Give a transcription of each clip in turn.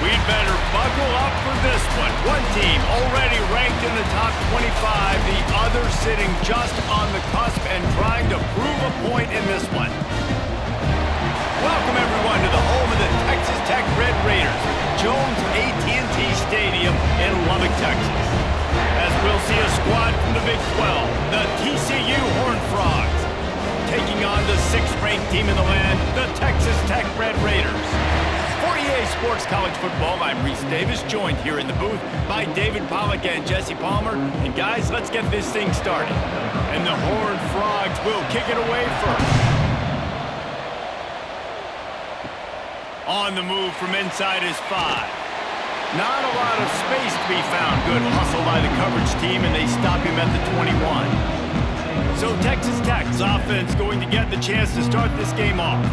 We'd better buckle up for this one. One team already ranked in the top 25, the other sitting just on the cusp and trying to prove a point in this one. Welcome everyone to the home of the Texas Tech Red Raiders, Jones AT&T Stadium in Lubbock, Texas. As we'll see a squad from the Big 12, the TCU Horned Frogs, taking on the 6th-ranked team in the land, the Texas Tech Red Raiders. For EA Sports College Football, I'm Reese Davis, joined here in the booth by David Pollack and Jesse Palmer. And guys, let's get this thing started. And the Horned Frogs will kick it away first. On the move from inside is 5. Not a lot of space to be found. Good hustle by the coverage team, and they stop him at the 21. So Texas Tech's offense going to get the chance to start this game off.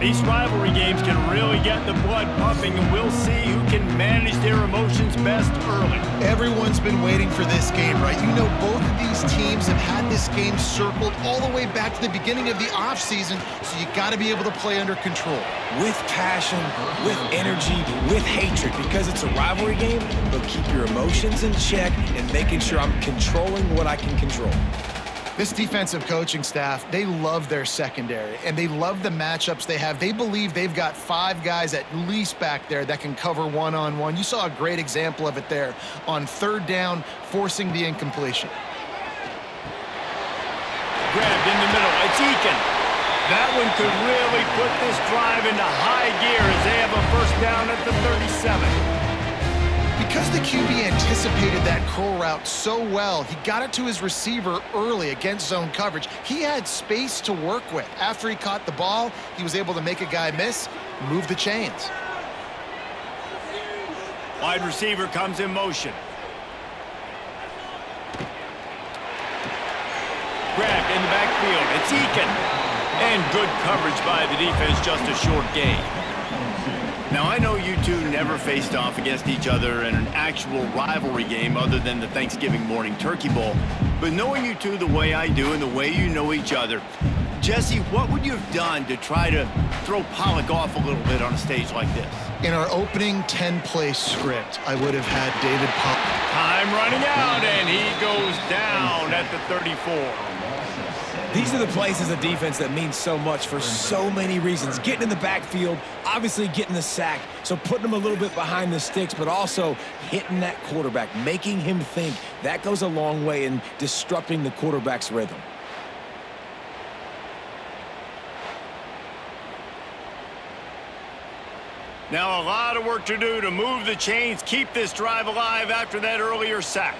These rivalry games can really get the blood pumping, and we'll see who can manage their emotions best early. Everyone's been waiting for this game, right? You know, both of these teams have had this game circled all the way back to the beginning of the offseason, so you got to be able to play under control. With passion, with energy, with hatred, because it's a rivalry game, but keep your emotions in check and making sure I'm controlling what I can control. This defensive coaching staff, they love their secondary, and they love the matchups they have. They believe they've got 5 guys at least back there that can cover one-on-one. You saw a great example of it there on 3rd down, forcing the incompletion. Grabbed in the middle, it's Eakin. That one could really put this drive into high gear as they have a first down at the 37. Because the QB anticipated that curl route so well, he got it to his receiver early against zone coverage. He had space to work with. After he caught the ball, he was able to make a guy miss, move the chains. Wide receiver comes in motion. Grabbed in the backfield. It's Eakin. And good coverage by the defense, just a short gain. Now, I know you two never faced off against each other in an actual rivalry game other than the Thanksgiving morning Turkey Bowl. But knowing you two the way I do and the way you know each other, Jesse, what would you have done to try to throw Pollack off a little bit on a stage like this? In our opening 10-play script, I would have had David Pollack. Time running out, and he goes down at the 34. These are the plays as a defense that mean so much for so many reasons. Getting in the backfield, obviously getting the sack, so putting him a little bit behind the sticks, but also hitting that quarterback, making him think. That goes a long way in disrupting the quarterback's rhythm. Now a lot of work to do to move the chains, keep this drive alive after that earlier sack.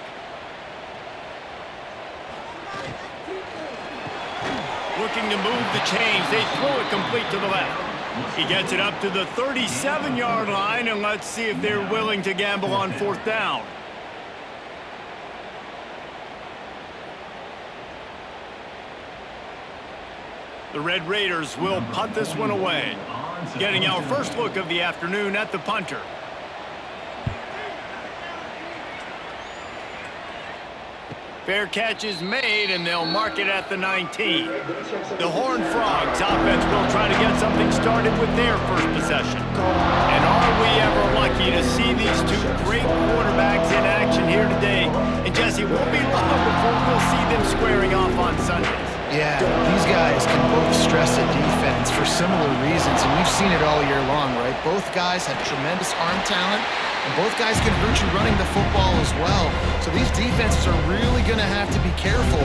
Looking to move the chains. They throw it complete to the left. He gets it up to the 37-yard line, and let's see if they're willing to gamble on 4th down. The Red Raiders will punt this one away. Getting our first look of the afternoon at the punter. Fair catch is made, and they'll mark it at the 19. The Horned Frogs offense will try to get something started with their first possession. And are we ever lucky to see these two great quarterbacks in action here today? And Jesse, won't be long before we'll see them squaring off on Sundays. Yeah, these guys can both stress a defense for similar reasons, and we've seen it all year long, right? Both guys have tremendous arm talent, and both guys can hurt you running the football as well. So these defenses are really going to have to be careful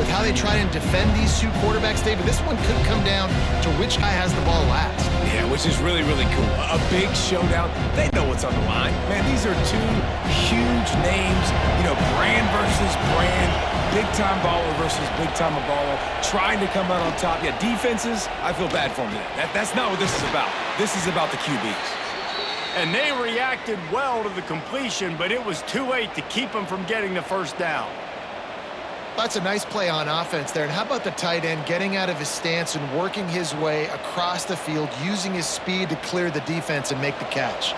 with how they try and defend these two quarterbacks, David. This one could come down to which guy has the ball last. Yeah, which is really, really cool. A big showdown. They know what's on the line. Man, these are two huge names, you know, brand versus brand, big-time baller versus big-time baller, trying to come out on top. Yeah, defenses, I feel bad for them today. That's not what this is about. This is about the QBs. And they reacted well to the completion, but it was too late to keep them from getting the first down. That's a nice play on offense there. And how about the tight end getting out of his stance and working his way across the field, using his speed to clear the defense and make the catch.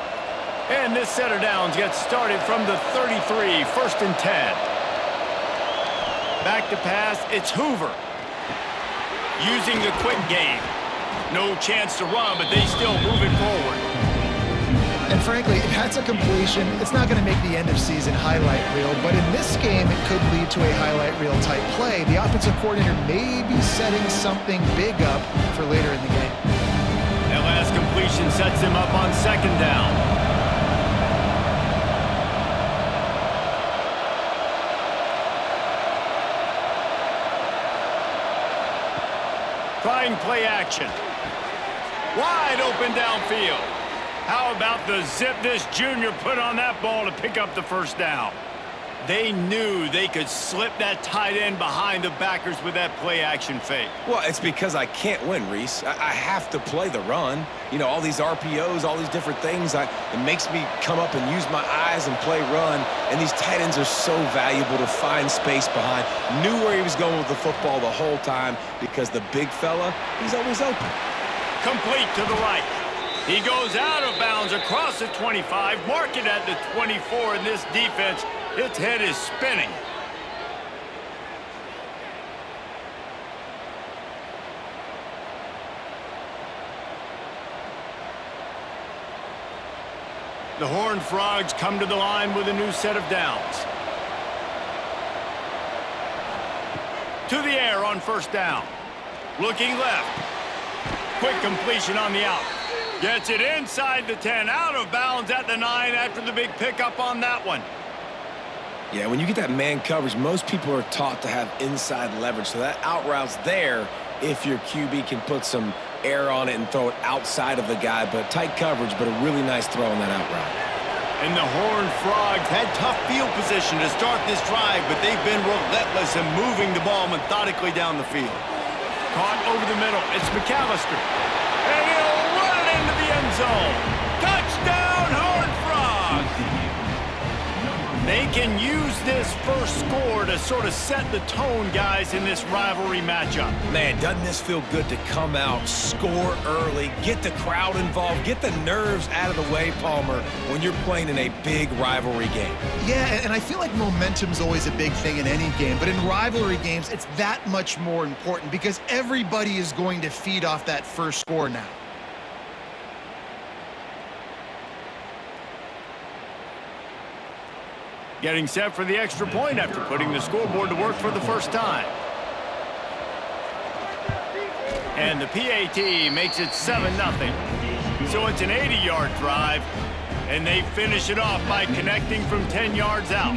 And this set of downs gets started from the 33, 1st and 10. Back to pass, it's Hoover. Using the quick game. No chance to run, but they still move it forward. And frankly, that's a completion. It's not going to make the end of season highlight reel, but in this game, it could lead to a highlight reel type play. The offensive coordinator may be setting something big up for later in the game. That last completion sets him up on second down. Trying play action. Wide open downfield. How about the zip this junior put on that ball to pick up the first down? They knew they could slip that tight end behind the backers with that play action fake. Well, it's because I can't win, Reese. I have to play the run. You know, all these RPOs, all these different things. It makes me come up and use my eyes and play run. And these tight ends are so valuable to find space behind. Knew where he was going with the football the whole time because the big fella, he's always open. Complete to the right. He goes out of bounds across the 25, mark it at the 24, and this defense, its head is spinning. The Horned Frogs come to the line with a new set of downs. To the air on first down. Looking left. Quick completion on the out. Gets it inside the 10, out of bounds at the 9 after the big pickup on that one. Yeah, when you get that man coverage, most people are taught to have inside leverage. So that out route's there if your QB can put some air on it and throw it outside of the guy. But tight coverage, but a really nice throw on that out route. And the Horned Frogs had tough field position to start this drive, but they've been relentless in moving the ball methodically down the field. Caught over the middle. It's McAllister. And he'll run it into the end zone. Touchdown, Horned Frogs! They can use this first score to sort of set the tone, guys, in this rivalry matchup. Man, doesn't this feel good to come out, score early, get the crowd involved, get the nerves out of the way, Palmer, when you're playing in a big rivalry game? Yeah, and I feel like momentum's always a big thing in any game, but in rivalry games, it's that much more important because everybody is going to feed off that first score now. Getting set for the extra point after putting the scoreboard to work for the first time. And the PAT makes it 7-0. So it's an 80-yard drive, and they finish it off by connecting from 10 yards out.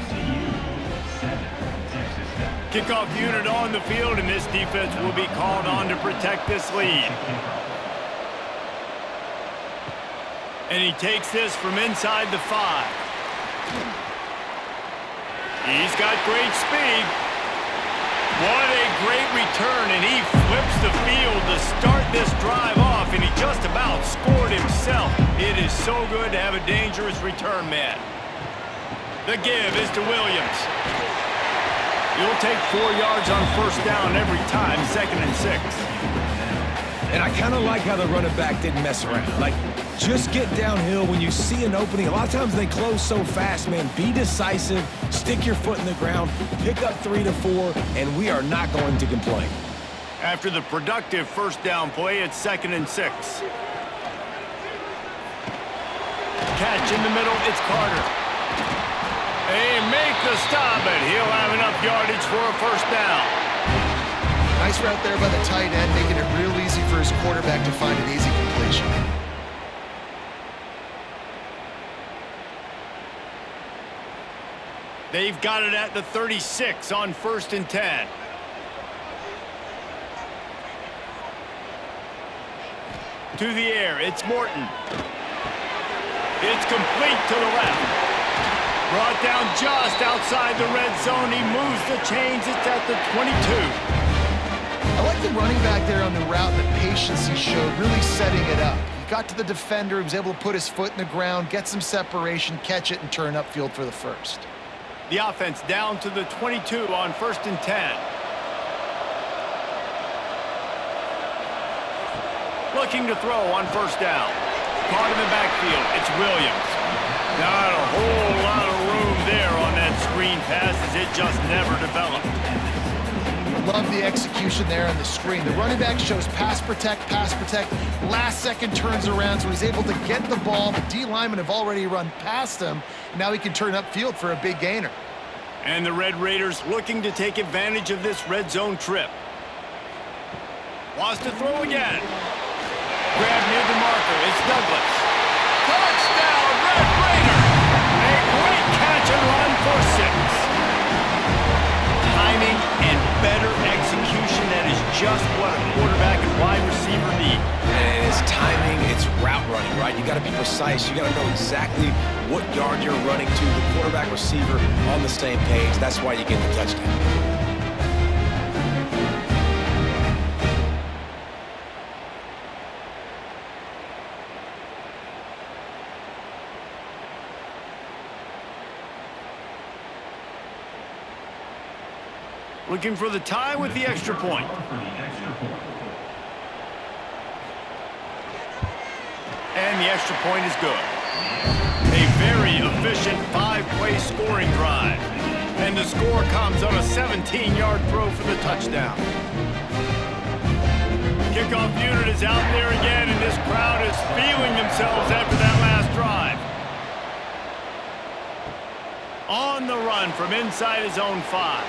Kickoff unit on the field, and this defense will be called on to protect this lead. And he takes this from inside the 5. He's got great speed. What a great return, and he flips the field to start this drive off, and he just about scored himself. It is so good to have a dangerous return man. The give is to Williams. He'll take 4 yards on first down every time, 2nd and 6. And I kind of like how the running back didn't mess around. Like, just get downhill when you see an opening. A lot of times they close so fast, man. Be decisive, stick your foot in the ground, pick up 3 to 4, and we are not going to complain. After the productive first down play, it's 2nd and 6. Catch in the middle, it's Carter. They make the stop, but he'll have enough yardage for a first down. Nice route there by the tight end, making it real easy for his quarterback to find an easy completion. They've got it at the 36 on 1st and 10. To the air, it's Morton. It's complete to the left. Brought down just outside the red zone. He moves the chains. It's at the 22. I like the running back there on the route and the patience he showed, really setting it up. He got to the defender, he was able to put his foot in the ground, get some separation, catch it, and turn upfield for the first. The offense down to the 22 on 1st and 10. Looking to throw on first down. Caught in the backfield, it's Williams. Not a whole lot of room there on that screen pass as it just never developed. Love the execution there on the screen. The running back shows pass protect, last second turns around, so he's able to get the ball. The D linemen have already run past him. Now he can turn upfield for a big gainer. And the Red Raiders looking to take advantage of this red zone trip. Wants to throw again. Grab near the marker. It's Douglas. Touchdown, Red Raiders! A great catch and run for 6. Timing and better execution. That is just what a quarterback and wide receiver need. And it's timing, it's route running, right? You got to be precise. You got to know exactly what yard you're running to. The quarterback, receiver on the same page. That's why you get the touchdown. Looking for the tie with the extra point. And the extra point is good. A very efficient 5-play scoring drive. And the score comes on a 17-yard throw for the touchdown. Kickoff unit is out there again, and this crowd is feeling themselves after that last drive. On the run from inside his own 5.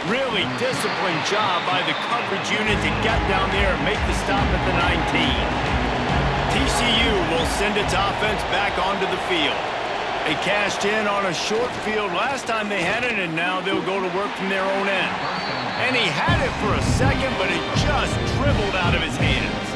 Really disciplined job by the coverage unit to get down there and make the stop at the 19. TCU will send its offense back onto the field. They cashed in on a short field last time they had it, and now they'll go to work from their own end. And he had it for a second, but it just dribbled out of his hands.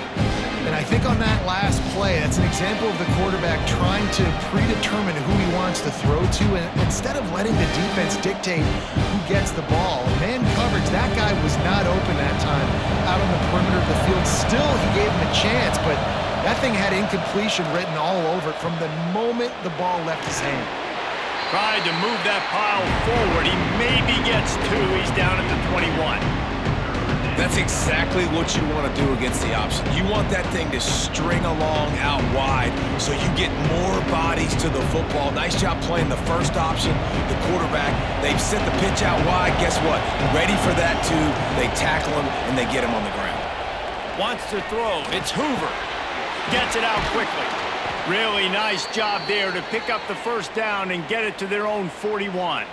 And I think on that last play, that's an example of the quarterback trying to predetermine who he wants to throw to, and instead of letting the defense dictate who gets the ball. Man coverage, that guy was not open that time out on the perimeter of the field. Still, he gave him a chance, but that thing had incompletion written all over it from the moment the ball left his hand. Tried to move that pile forward. He maybe gets 2. He's down at the 21. That's exactly what you want to do against the option. You want that thing to string along out wide so you get more bodies to the football. Nice job playing the first option, the quarterback. They've sent the pitch out wide. Guess what? Ready for that too. They tackle him and they get him on the ground. Wants to throw. It's Hoover. Gets it out quickly. Really nice job there to pick up the first down and get it to their own 41.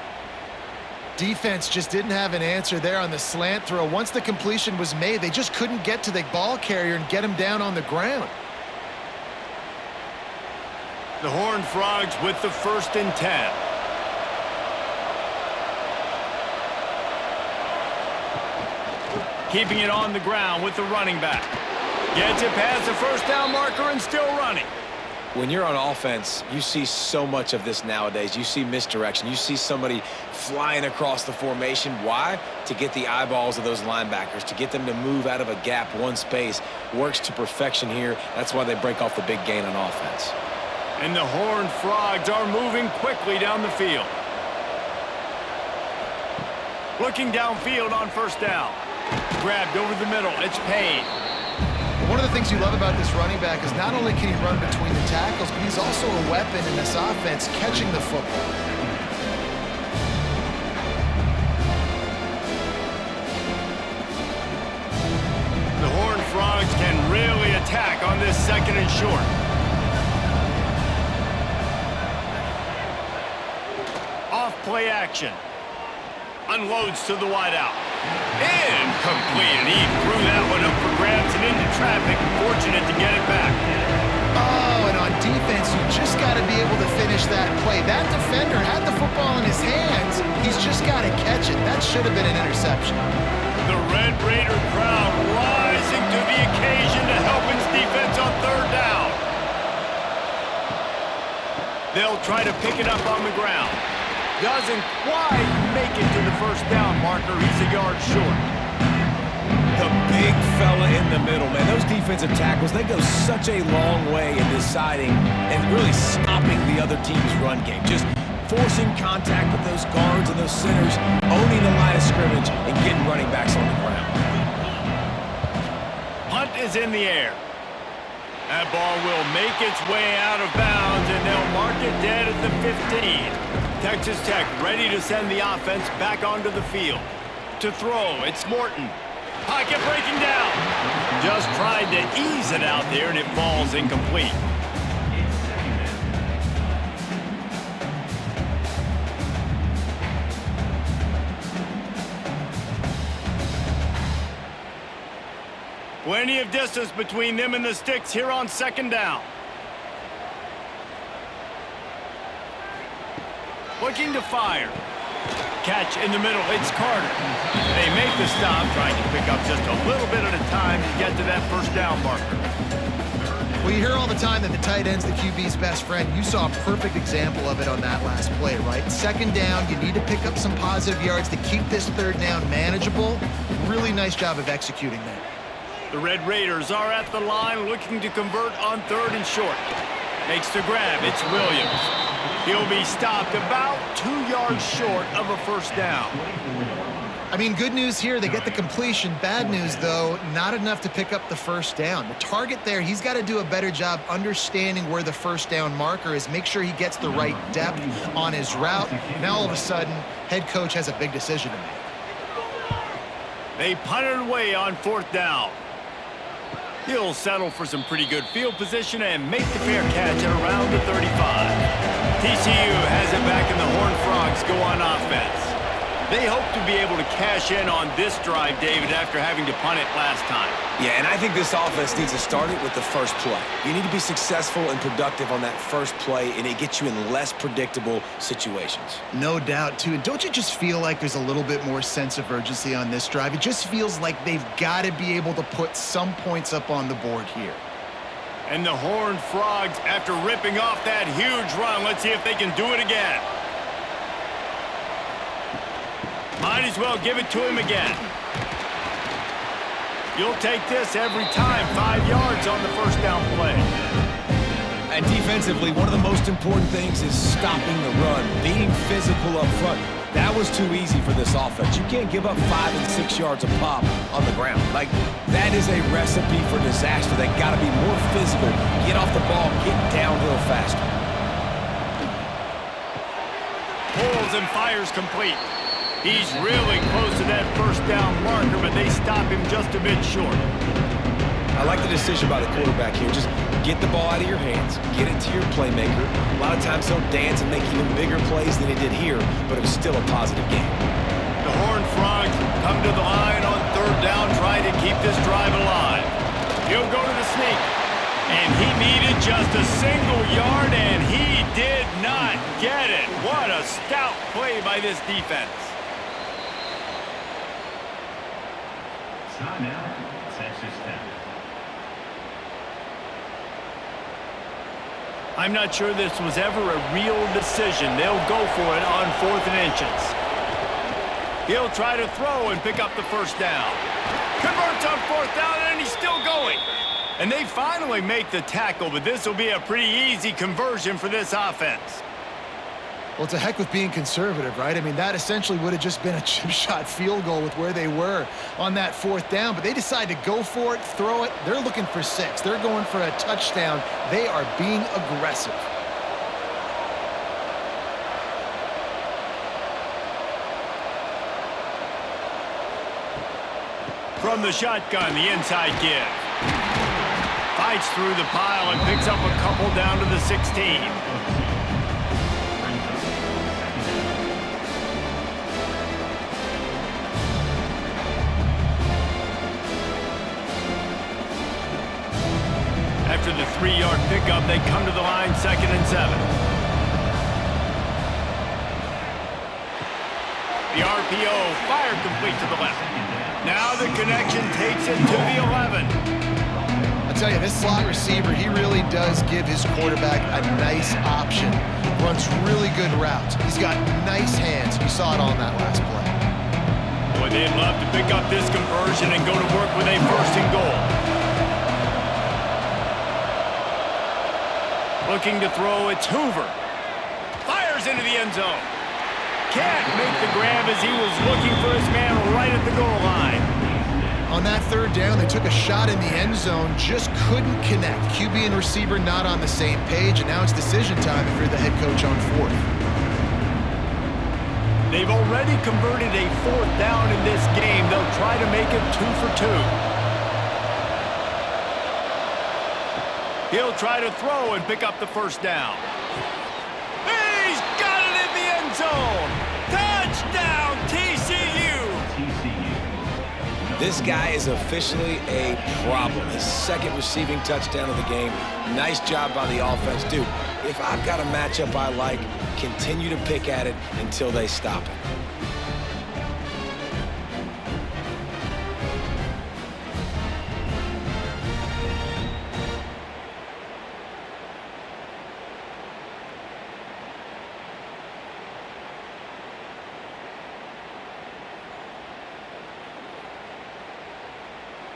Defense just didn't have an answer there on the slant throw. Once the completion was made, they just couldn't get to the ball carrier and get him down on the ground. The Horned Frogs with the 1st and 10. Keeping it on the ground with the running back. Gets it past the first down marker and still running. When you're on offense, you see so much of this nowadays. You see misdirection. You see somebody flying across the formation. Why? To get the eyeballs of those linebackers, to get them to move out of a gap, one space. Works to perfection here. That's why they break off the big gain on offense. And the Horned Frogs are moving quickly down the field. Looking downfield on first down. Grabbed over the middle. It's Payne. One of the things you love about this running back is not only can he run between the tackles, but he's also a weapon in this offense catching the football. The Horned Frogs can really attack on this 2nd and short. Off play action. Unloads to the wideout. Incomplete, and he threw that one up for grabs and into traffic. Fortunate to get it back. Oh, and on defense, you just got to be able to finish that play. That defender had the football in his hands. He's just got to catch it. That should have been an interception. The Red Raider crowd rising to the occasion to help its defense on 3rd down. They'll try to pick it up on the ground. Doesn't quite make it to the first down marker. He's a yard short. The big fella in the middle, man. Those defensive tackles, they go such a long way in deciding and really stopping the other team's run game. Just forcing contact with those guards and those centers, owning the line of scrimmage, and getting running backs on the ground. Hunt is in the air. That ball will make its way out of bounds, and they'll mark it dead at the 15. Texas Tech ready to send the offense back onto the field. to throw. It's Morton. Pocket breaking down. Just tried to ease it out there, and it falls incomplete. Plenty of distance between them and the sticks here on second down. Looking to fire. Catch in the middle. It's Carter. They make the stop, trying to pick up just a little bit at a time to get to that first down marker. Well, you hear all the time that the tight end's the QB's best friend. You saw a perfect example of it on that last play, right? Second down, you need to pick up some positive yards to keep this third down manageable. Really nice job of executing that. The Red Raiders are at the line looking to convert on third and short. Makes the grab. It's Williams. He'll be stopped about 2 yards short of a first down. I mean, good news here, they get the completion. Bad news, though, not enough to pick up the first down. The target there, he's got to do a better job understanding where the first down marker is, make sure he gets the right depth on his route. Now, all of a sudden, head coach has a big decision to make. They punt it away on fourth down. He'll settle for some pretty good field position and make the fair catch at around the 35. TCU has it back, and the Horned Frogs go on offense. They hope to be able to cash in on this drive, David, after having to punt it last time. Yeah, and I think this offense needs to start it with the first play. You need to be successful and productive on that first play, and it gets you in less predictable situations. No doubt, too. And don't you just feel like there's a little bit more sense of urgency on this drive? It just feels like they've got to be able to put some points up on the board here. And the Horned Frogs, after ripping off that huge run, let's see if they can do it again. Might as well give it to him again. You'll take this every time. 5 yards on the first down play. And defensively, one of the most important things is stopping the run, being physical up front. That was too easy for this offense. You can't give up 5 and 6 yards a pop on the ground. Like, that is a recipe for disaster. They got to be more physical, get off the ball, get downhill faster. Pulls and fires complete. He's really close to that first down marker, but they stop him just a bit short. I like the decision by the quarterback here. Just get the ball out of your hands, get it to your playmaker. A lot of times he'll dance and make even bigger plays than he did here, but it was still a positive game. The Horned Frogs come to the line on third down, trying to keep this drive alive. He'll go to the sneak, and he needed just a single yard, and he did not get it. What a stout play by this defense. I'm not sure this was ever a real decision. They'll go for it on 4th and inches. He'll try to throw and pick up the first down. Converts on 4th down, and he's still going. And they finally make the tackle, but this will be a pretty easy conversion for this offense. Well, it's a heck with being conservative, right? I mean, that essentially would have just been a chip shot field goal with where they were on that 4th down, but they decide to go for it, throw it. They're looking for 6. They're going for a touchdown. They are being aggressive. From the shotgun, the inside give. Fights through the pile and picks up a couple down to the 16. After the 3-yard pickup, they come to the line, 2nd and 7. The RPO, fire complete to the left. Now the connection takes it to the 11. I tell you, this slot receiver, he really does give his quarterback a nice option. Runs really good routes. He's got nice hands. You saw it all in that last play. Boy, they'd love to pick up this conversion and go to work with a 1st and goal. Looking to throw, it's Hoover. Fires into the end zone. Can't make the grab as he was looking for his man right at the goal line. On that 3rd down, they took a shot in the end zone, just couldn't connect. QB and receiver not on the same page, and now it's decision time if you're the head coach on 4th. They've already converted a 4th down in this game. They'll try to make it 2 for 2. He'll try to throw and pick up the 1st down. He's got it in the end zone. Touchdown, TCU. This guy is officially a problem. His 2nd receiving touchdown of the game. Nice job by the offense. Dude, if I've got a matchup I like, continue to pick at it until they stop it.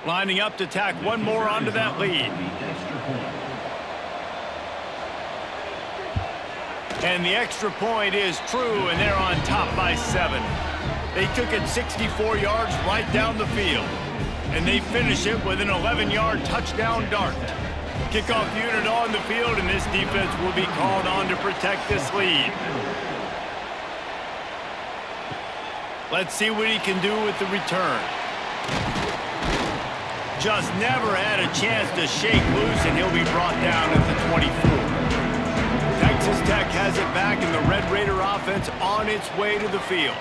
Lining up to tack one more onto that lead. And the extra point is true, and they're on top by 7. They took it 64 yards right down the field. And they finish it with an 11-yard touchdown dart. Kickoff unit on the field, and this defense will be called on to protect this lead. Let's see what he can do with the return. Just never had a chance to shake loose, and he'll be brought down at the 24. Texas Tech has it back, and the Red Raider offense on its way to the field.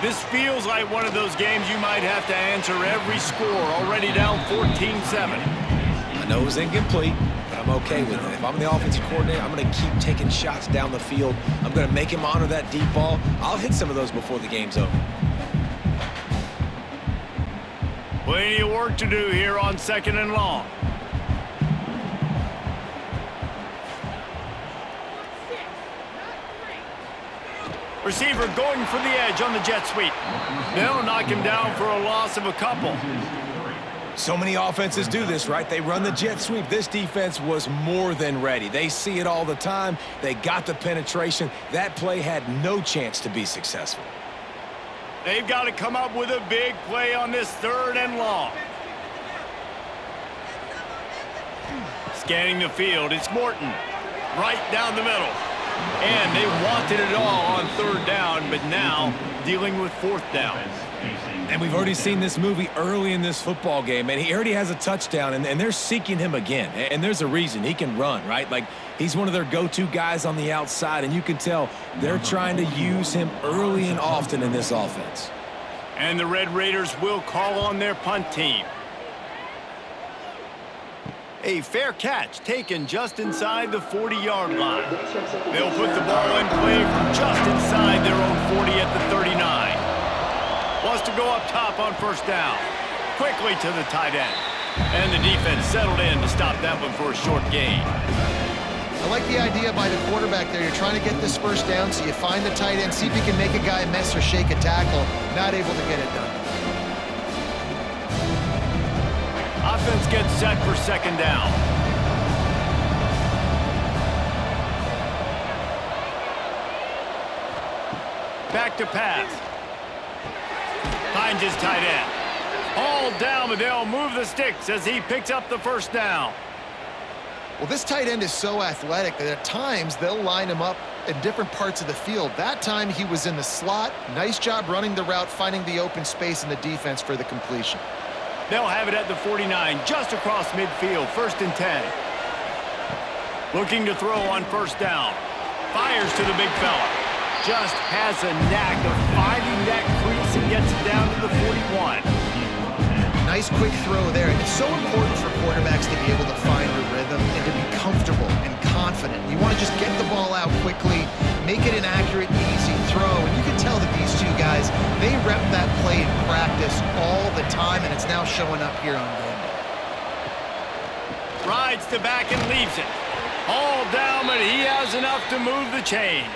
This feels like one of those games you might have to answer every score, already down 14-7. I know it was incomplete, but I'm okay with it. If I'm the offensive coordinator, I'm going to keep taking shots down the field. I'm going to make him honor that deep ball. I'll hit some of those before the game's over. Plenty of work to do here on 2nd and long. Receiver going for the edge on the jet sweep. They'll knock him down for a loss of a couple. So many offenses do this, right? They run the jet sweep. This defense was more than ready. They see it all the time. They got the penetration. That play had no chance to be successful. They've got to come up with a big play on this 3rd and long. Scanning the field, it's Morton. Right down the middle. And they wanted it all on 3rd down, but now dealing with 4th down. And we've already seen this movie early in this football game, and he already has a touchdown, and they're seeking him again. And there's a reason. He can run, right? Like, he's one of their go-to guys on the outside, and you can tell they're trying to use him early and often in this offense. And the Red Raiders will call on their punt team. A fair catch taken just inside the 40-yard line. They'll put the ball in play from just inside their own 40 at the 39. Wants to go up top on 1st down. Quickly to the tight end. And the defense settled in to stop that one for a short gain. I like the idea by the quarterback there. You're trying to get this 1st down, so you find the tight end, see if you can make a guy miss or shake a tackle. Not able to get it done. Offense gets set for 2nd down. Back to pass. Finds his tight end. All down, but they'll move the sticks as he picks up the 1st down. Well, this tight end is so athletic that at times they'll line him up in different parts of the field. That time he was in the slot. Nice job running the route, finding the open space in the defense for the completion. They'll have it at the 49, just across midfield, 1st and 10. Looking to throw on 1st down. Fires to the big fella. Just has a knack of finding that crease and gets it down to the 41. Nice quick throw there. It's so important for quarterbacks to be able to find the rhythm and to be comfortable and confident. You want to just get the ball out quickly, make it an accurate, easy throw. And you can tell that these two guys, they rep that play in practice all the time, and it's now showing up here on game day. Rides to back and leaves it. All down, but he has enough to move the chains.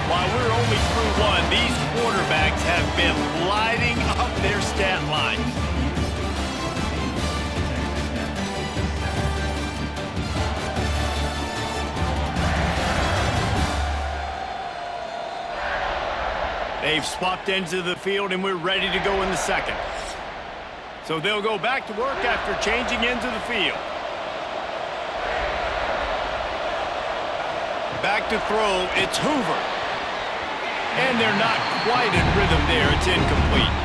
While we're only through one, these quarterbacks have been lighting up their stat lines. They've swapped ends of the field, and we're ready to go in the 2nd. So they'll go back to work after changing ends of the field. Back to throw, it's Hoover. And they're not quite in rhythm there. It's incomplete.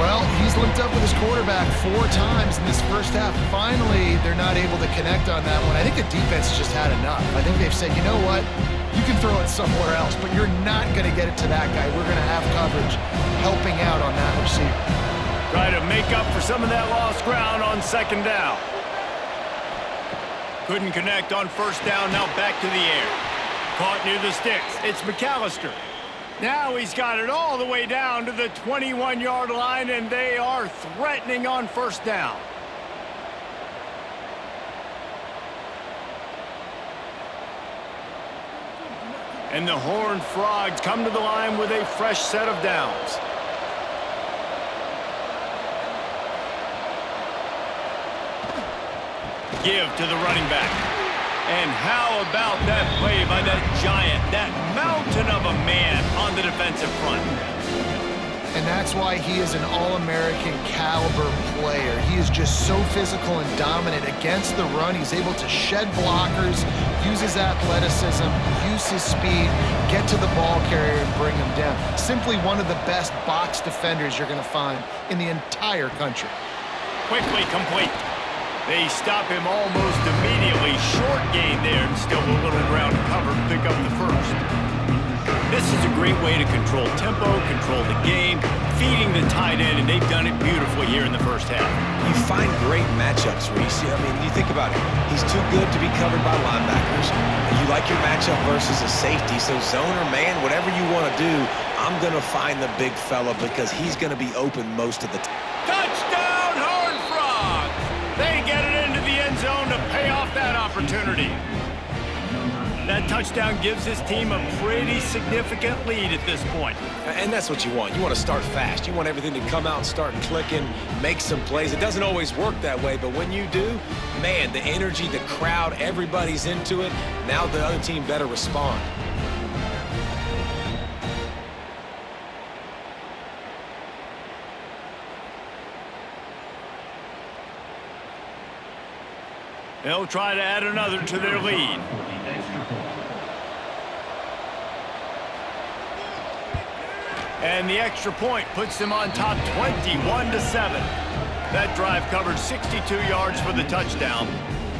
Well, he's linked up with his quarterback 4 times in this first half. Finally, they're not able to connect on that one. I think the defense just had enough. I think they've said, you know what? You can throw it somewhere else, but you're not going to get it to that guy. We're going to have coverage helping out on that receiver. Try to make up for some of that lost ground on second down. Couldn't connect on first down. Now back to the air. Caught near the sticks. It's McAllister. Now he's got it all the way down to the 21-yard line, and they are threatening on first down. And the Horned Frogs come to the line with a fresh set of downs. Give to the running back. And how about that play by that giant, that mountain of a man on the defensive front? And that's why he is an All-American caliber player. He is just so physical and dominant against the run. He's able to shed blockers, use his athleticism, use his speed, get to the ball carrier and bring him down. Simply one of the best box defenders you're going to find in the entire country. Quickly complete. They stop him almost immediately. Short gain there, and still a little ground to cover to pick up the first. This is a great way to control tempo, control the game, feeding the tight end, and they've done it beautifully here in the first half. You find great matchups, Reese. I mean, you think about it. He's too good to be covered by linebackers. You like your matchup versus a safety, so zone or man, whatever you want to do, I'm going to find the big fella because he's going to be open most of the time. Touchdown, Horned Frogs! They get it into the end zone to pay off that opportunity. That touchdown gives his team a pretty significant lead at this point. And that's what you want. You want to start fast. You want everything to come out and start clicking, make some plays. It doesn't always work that way, but when you do, man, the energy, the crowd, everybody's into it. Now the other team better respond. They'll try to add another to their lead. And the extra point puts them on top 21-7. That drive covered 62 yards for the touchdown.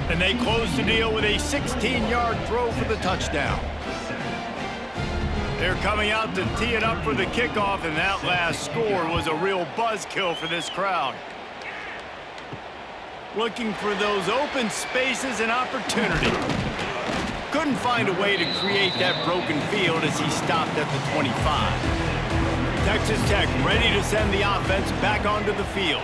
And they close the deal with a 16-yard throw for the touchdown. They're coming out to tee it up for the kickoff, and that last score was a real buzzkill for this crowd. Looking for those open spaces and opportunity. Couldn't find a way to create that broken field as he stopped at the 25. Texas Tech ready to send the offense back onto the field.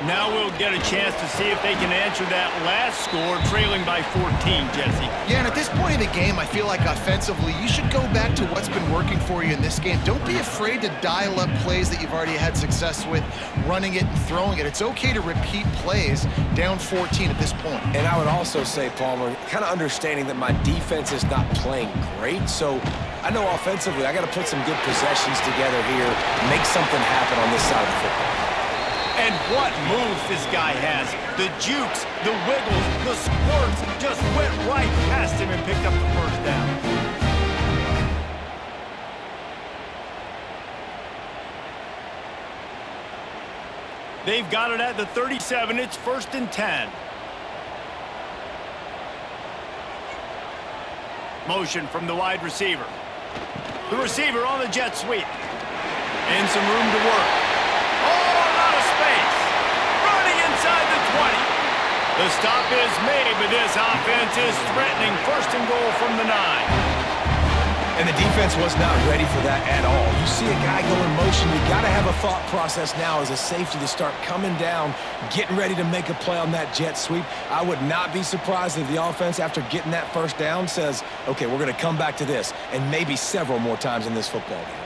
Now we'll get a chance to see if they can answer that last score, trailing by 14, Jesse. Yeah, and at this point in the game, I feel like offensively, you should go back to what's been working for you in this game. Don't be afraid to dial up plays that you've already had success with, running it and throwing it. It's okay to repeat plays down 14 at this point. And I would also say, Palmer, kind of understanding that my defense is not playing great, so I know offensively I got to put some good possessions together here, make something happen on this side of the football. And what moves this guy has. The jukes, the wiggles, the squirts just went right past him and picked up the first down. They've got it at the 37. It's 1st and 10. Motion from the wide receiver. The receiver on the jet sweep. And some room to work. Inside the 20. The stop is made, but this offense is threatening 1st and goal from the 9. And the defense was not ready for that at all. You see a guy go in motion, you got to have a thought process now as a safety to start coming down, getting ready to make a play on that jet sweep. I would not be surprised if the offense, after getting that first down, says, okay, we're going to come back to this, and maybe several more times in this football game.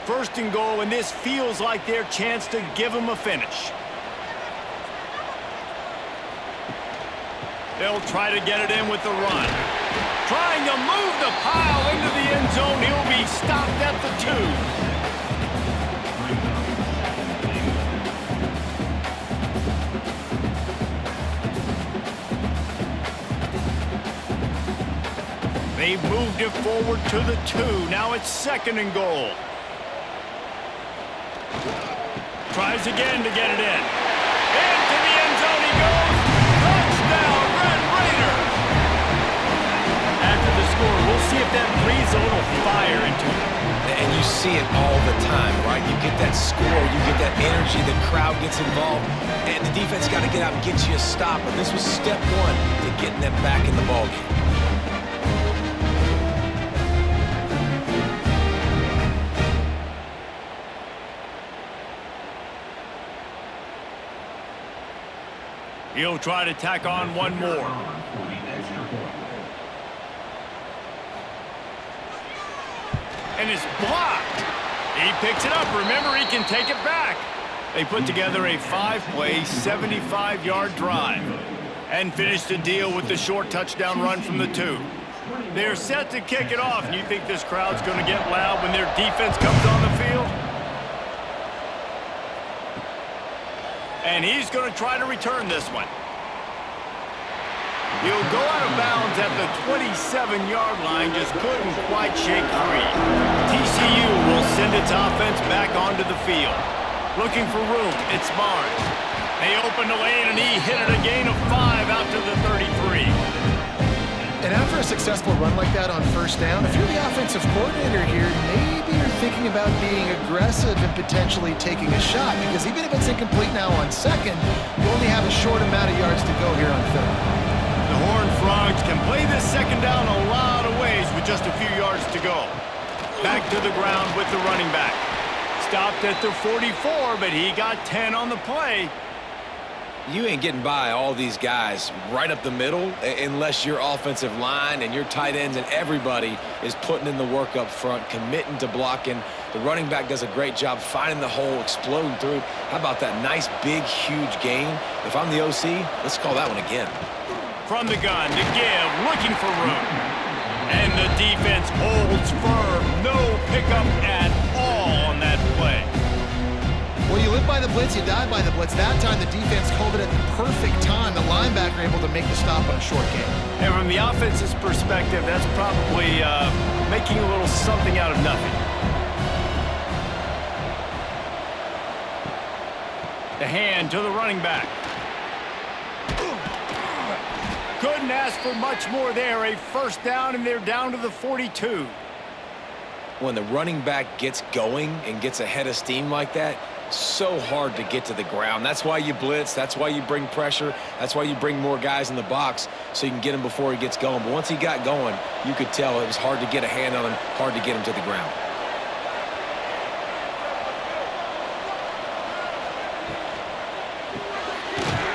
1st and goal, and this feels like their chance to give them a finish. They'll try to get it in with the run. Trying to move the pile into the end zone. He'll be stopped at the 2. They've moved it forward to the 2. Now it's 2nd and goal. Tries again to get it in. Into the end zone he goes. Touchdown, Red Raiders! After the score, we'll see if that free zone will fire into it. And you see it all the time, right? You get that score, you get that energy, the crowd gets involved, and the defense got to get out and get you a stop. But this was step 1 to getting them back in the ballgame. He'll try to tack on one more. And it's blocked. He picks it up. Remember, he can take it back. They put together a 5-play, 75-yard drive and finished the deal with the short touchdown run from the 2. They're set to kick it off, and you think this crowd's going to get loud when their defense comes on the field? And he's going to try to return this one. He'll go out of bounds at the 27-yard line, just couldn't quite shake free. TCU will send its offense back onto the field. Looking for room, it's Barnes. They open the lane, and he hit it a gain of 5 out to the 33. And after a successful run like that on 1st down, if you're the offensive coordinator here, maybe you're thinking about being aggressive and potentially taking a shot, because even if it's incomplete now on 2nd, you only have a short amount of yards to go here on 3rd. The Horned Frogs can play this 2nd down a lot of ways with just a few yards to go. Back to the ground with the running back. Stopped at the 44, but he got 10 on the play. You ain't getting by all these guys right up the middle unless your offensive line and your tight ends and everybody is putting in the work up front, committing to blocking. The running back does a great job finding the hole, exploding through. How about that nice, big, huge gain? If I'm the OC, let's call that one again. From the gun to give, looking for room. And the defense holds firm. No pickup at all on that play. Well, you live by the blitz, you die by the blitz. That time, the defense called it at the perfect time. The linebacker able to make the stop on a short gain. And from the offense's perspective, that's probably making a little something out of nothing. The hand to the running back. Couldn't ask for much more there. A 1st down, and they're down to the 42. When the running back gets going and gets ahead of steam like that, so hard to get to the ground. That's why you blitz. That's why you bring pressure. That's why you bring more guys in the box so you can get him before he gets going. But once he got going, you could tell it was hard to get a hand on him, hard to get him to the ground.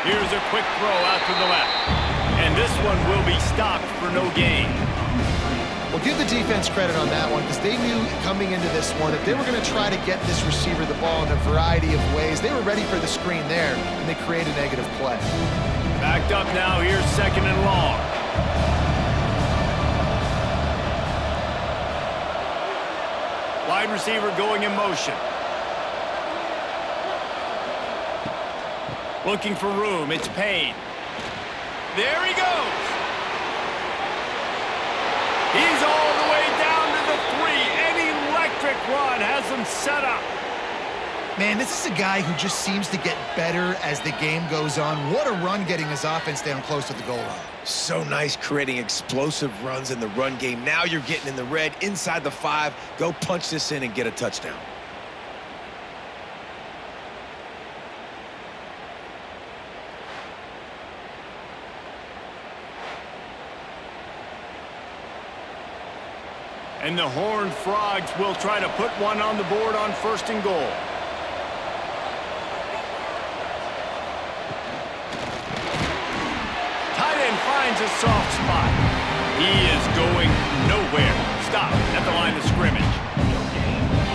Here's a quick throw out to the left. And this one will be stopped for no gain. Well, give the defense credit on that one, because they knew coming into this one that they were going to try to get this receiver the ball in a variety of ways. They were ready for the screen there, and they create a negative play. Backed up now. Here's 2nd and long. Wide receiver going in motion. Looking for room. It's Payne. There he goes. He's all the way down to the 3. An electric run has him set up. Man, this is a guy who just seems to get better as the game goes on. What a run getting his offense down close to the goal line. So nice creating explosive runs in the run game. Now you're getting in the red, inside the 5. Go punch this in and get a touchdown. And the Horned Frogs will try to put one on the board on 1st and goal. Tight end finds a soft spot. He is going nowhere. Stop at the line of scrimmage.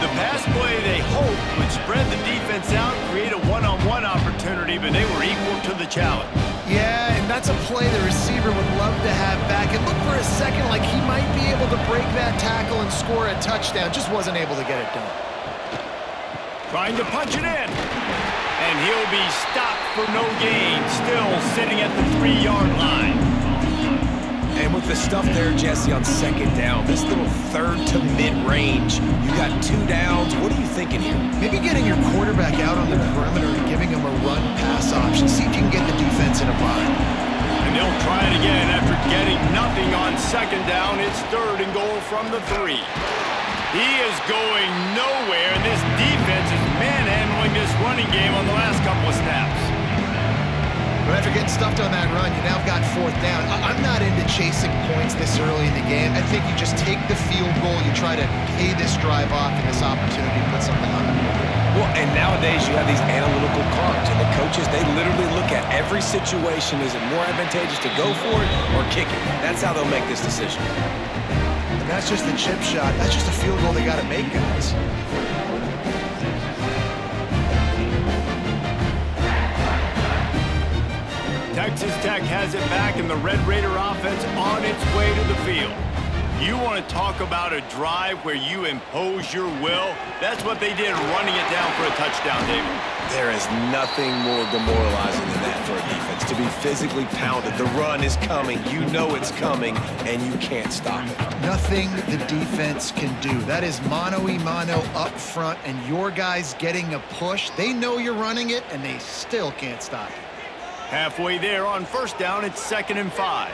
The pass play they hoped would spread the defense out, create a one-on-one opportunity, but they were equal to the challenge. Yeah, and that's a play the receiver would love to have back. It looked for a second like he might be able to break that tackle and score a touchdown. Just wasn't able to get it done. Trying to punch it in. And he'll be stopped for no gain. Still sitting at the 3-yard line. And with the stuff there, Jesse, on second down, this little third to mid-range, you got 2 downs. What are you thinking here? Maybe getting your quarterback out on the perimeter and giving him a run-pass option. See if you can get the defense in a bind. And they'll try it again after getting nothing on second down. It's 3rd and goal from the 3. He is going nowhere. This defense is manhandling this running game on the last couple of snaps. But after getting stuffed on that run, you now got 4th down. I'm not into chasing points this early in the game. I think you just take the field goal. You try to pay this drive off and this opportunity to put something on the board. Well, and nowadays you have these analytical cards, and the coaches, they literally look at every situation. Is it more advantageous to go for it or kick it? That's how they'll make this decision. And that's just the chip shot. That's just a field goal they got to make, guys. Texas Tech has it back, and the Red Raider offense on its way to the field. You want to talk about a drive where you impose your will? That's what they did, running it down for a touchdown, David. There is nothing more demoralizing than that for a defense, to be physically pounded. The run is coming. You know it's coming, and you can't stop it. Nothing the defense can do. That is mano-a-mano up front, and your guys getting a push. They know you're running it, and they still can't stop it. Halfway there on 1st down, it's 2nd and 5.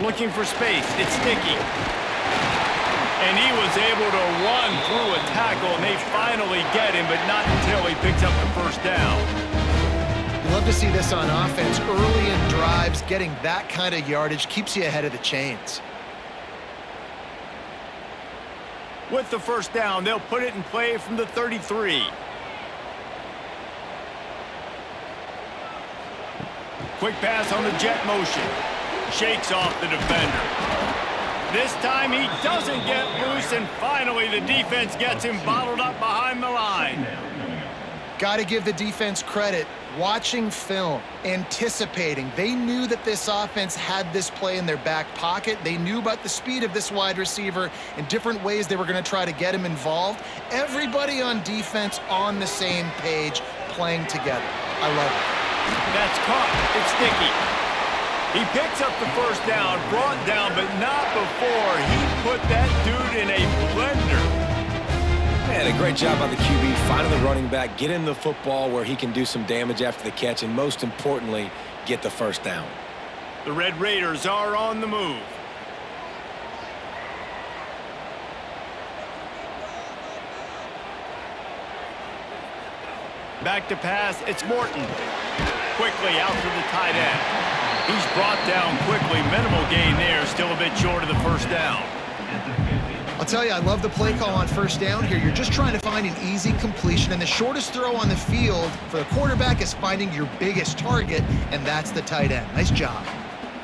Looking for space, it's Sticky. And he was able to run through a tackle, and they finally get him, but not until he picks up the 1st down. You love to see this on offense. Early in drives, getting that kind of yardage keeps you ahead of the chains. With the 1st down, they'll put it in play from the 33. Quick pass on the jet motion. Shakes off the defender. This time he doesn't get loose, and finally the defense gets him bottled up behind the line. Got to give the defense credit. Watching film, anticipating. They knew that this offense had this play in their back pocket. They knew about the speed of this wide receiver and different ways they were going to try to get him involved. Everybody on defense on the same page, playing together. I love it. That's caught. It's Sticky. He picks up the 1st down, brought down, but not before he put that dude in a blender. Man, a great job by the QB, finding the running back, getting the football where he can do some damage after the catch, and most importantly, get the 1st down. The Red Raiders are on the move. Back to pass, it's Morton. Quickly out to the tight end. He's brought down quickly. Minimal gain there, still a bit short of the 1st down. I'll tell you, I love the play call on 1st down here. You're just trying to find an easy completion, and the shortest throw on the field for the quarterback is finding your biggest target, and that's the tight end. Nice job.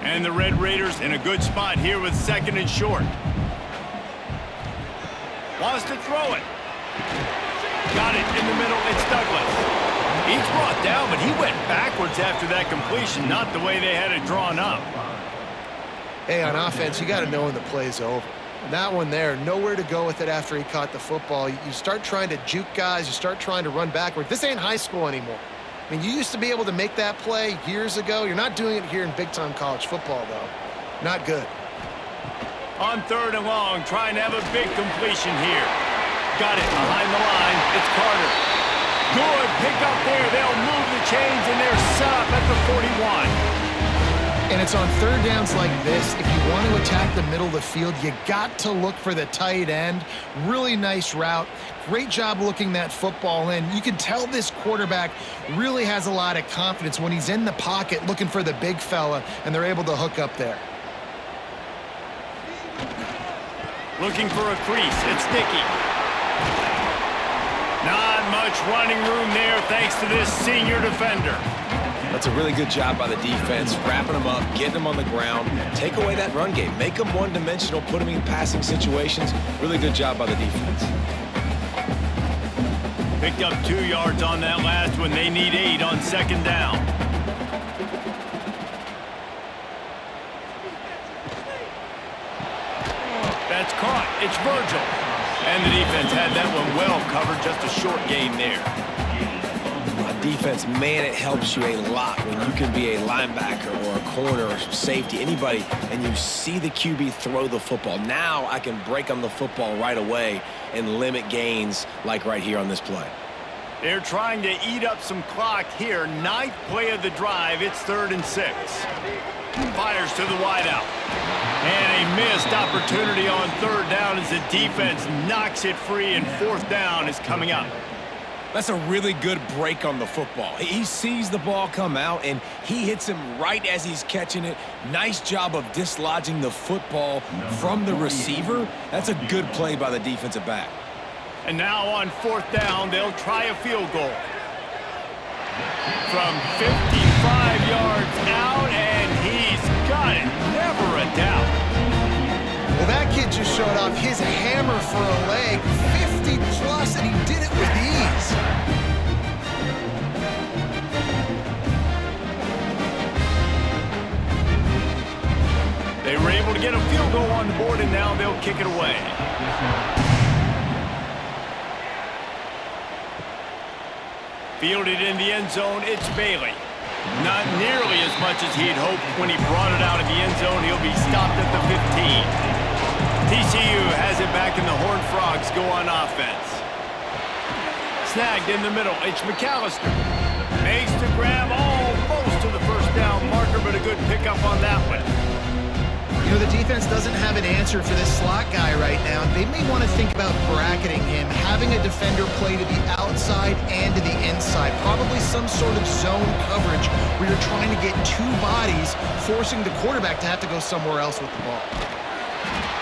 And the Red Raiders in a good spot here with 2nd and short. Wants to throw it. Got it in the middle. It's Douglas. He's brought down, but he went backwards after that completion, not the way they had it drawn up. Hey, on offense, you got to know when the play's over. And that one there, nowhere to go with it after he caught the football. You start trying to juke guys. You start trying to run backward. This ain't high school anymore. I mean, you used to be able to make that play years ago. You're not doing it here in big-time college football, though. Not good. On 3rd and long, trying to have a big completion here. Got it behind the line. It's Carter. Good pick up there. They'll move the chains, and they're set up at the 41. And it's on 3rd downs like this. If you want to attack the middle of the field, you got to look for the tight end. Really nice route. Great job looking that football in. You can tell this quarterback really has a lot of confidence when he's in the pocket looking for the big fella, and they're able to hook up there. Looking for a crease. It's Sticky. Not much running room there thanks to this senior defender. That's a really good job by the defense, wrapping them up, getting them on the ground, take away that run game, make them one-dimensional, put them in passing situations. Really good job by the defense. Picked up 2 yards on that last one. They need 8 on 2nd down. That's caught. It's Virgil. And the defense had that one well covered, just a short gain there. defense, man, it helps you a lot when you can be a linebacker or a corner or safety, anybody, and you see the QB throw the football. Now I can break on the football right away and limit gains like right here on this play. They're trying to eat up some clock here. 9th play of the drive. It's 3rd and 6. Fires to the wideout. And a missed opportunity on 3rd down as the defense knocks it free, and 4th down is coming up. That's a really good break on the football. He sees the ball come out, and he hits him right as he's catching it. Nice job of dislodging the football from the receiver. That's a good play by the defensive back. And now on 4th down, they'll try a field goal. From 55 yards out, and he's got it. Never a doubt. Well, that kid just showed off his hammer for a leg. 50-plus, and he did it with ease. They were able to get a field goal on the board, and now they'll kick it away. Fielded in the end zone, it's Bailey. Not nearly as much as he had hoped when he brought it out of the end zone. He'll be stopped at the 15. TCU has it back, and the Horned Frogs go on offense. Snagged in the middle, it's McAllister. Makes the grab almost to the 1st down marker, but a good pickup on that one. You know, the defense doesn't have an answer for this slot guy right now. They may want to think about bracketing him, having a defender play to the outside and to the inside. Probably some sort of zone coverage where you're trying to get 2 bodies, forcing the quarterback to have to go somewhere else with the ball.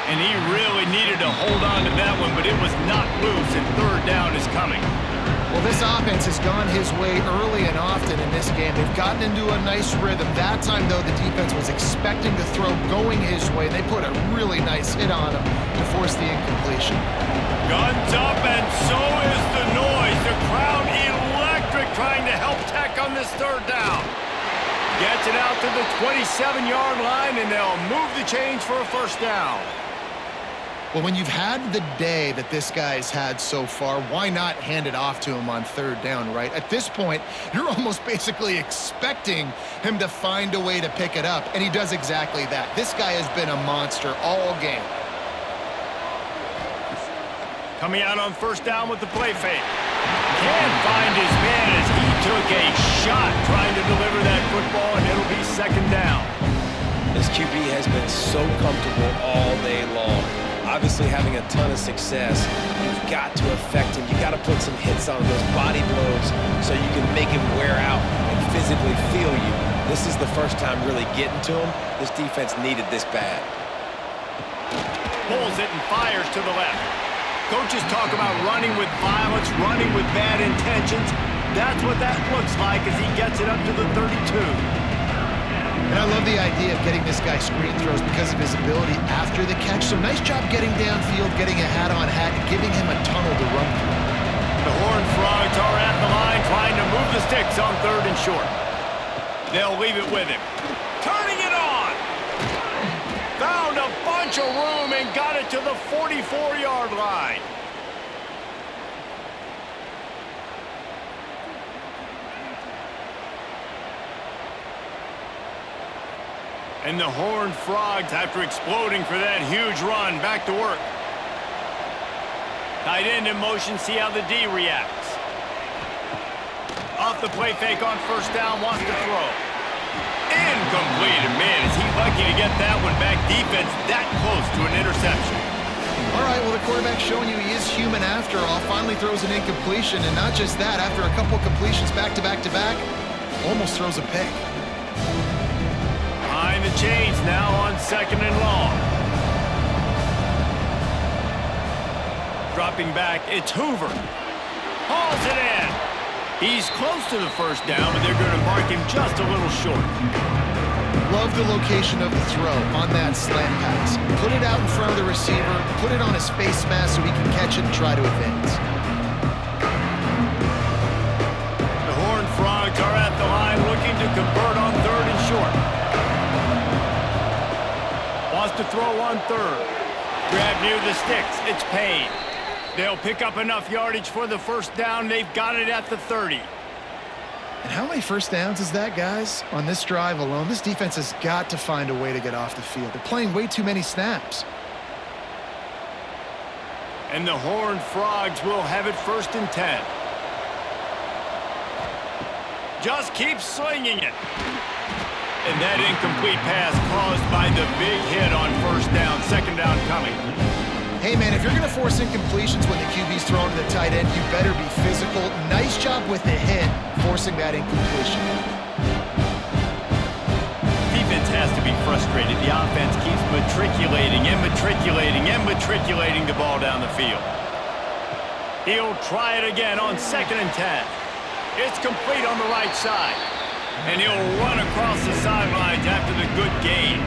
And he really needed to hold on to that one, but it was not loose, and 3rd down is coming. Well, this offense has gone his way early and often in this game. They've gotten into a nice rhythm. That time, though, the defense was expecting the throw going his way. They put a really nice hit on him to force the incompletion. Guns up, and so is the noise. The crowd electric, trying to help Tech on this 3rd down. Gets it out to the 27-yard line, and they'll move the chains for a 1st down. Well, when you've had the day that this guy's had so far, why not hand it off to him on 3rd down, right? At this point, you're almost basically expecting him to find a way to pick it up, and he does exactly that. This guy has been a monster all game. Coming out on 1st down with the play fake. Can't find his man as he took a shot trying to deliver that football, and it'll be 2nd down. This QB has been so comfortable all day long. Obviously having a ton of success. You've got to affect him. You've got to put some hits on those body blows so you can make him wear out and physically feel you. This is the first time really getting to him. This defense needed this bad. Pulls it and fires to the left. Coaches talk about running with violence, running with bad intentions. That's what that looks like as he gets it up to the 32. And I love the idea of getting this guy screen throws because of his ability after the catch. So nice job getting downfield, getting a hat-on-hat, and giving him a tunnel to run through. The Horned Frogs are at the line trying to move the sticks on 3rd and short. They'll leave it with him. Turning it on! Found a bunch of room and got it to the 44-yard line. And the Horned Frogs, after exploding for that huge run, back to work. Tight end in motion, see how the D reacts. Off the play fake on 1st down, wants to throw. Incomplete, and man, is he lucky to get that one back. Defense that close to an interception. All right, well, the quarterback's showing you he is human after all. Finally throws an incompletion, and not just that, after a couple completions back-to-back-to-back, almost throws a pick. Behind the chains now on 2nd and long. Dropping back, it's Hoover. Hauls it in. He's close to the 1st down, but they're going to mark him just a little short. Love the location of the throw on that slant pass. Put it out in front of the receiver, put it on his face mask so he can catch it and try to advance. The Horned Frogs are at the line looking to convert on 3rd and short. Wants to throw on 3rd. Grab near the sticks. It's Payne. They'll pick up enough yardage for the 1st down. They've got it at the 30. And how many first downs is that, guys? On this drive alone, this defense has got to find a way to get off the field. They're playing way too many snaps. And the Horned Frogs will have it 1st and 10. Just keep slinging it. And that incomplete pass caused by the big hit on 1st down, 2nd down coming. Hey, man, if you're going to force incompletions when the QB's throwing to the tight end, you better be physical. Nice job with the hit, forcing that incompletion. Defense has to be frustrated. The offense keeps matriculating the ball down the field. He'll try it again on 2nd and 10. It's complete on the right side. And he'll run across the sidelines after the good gain.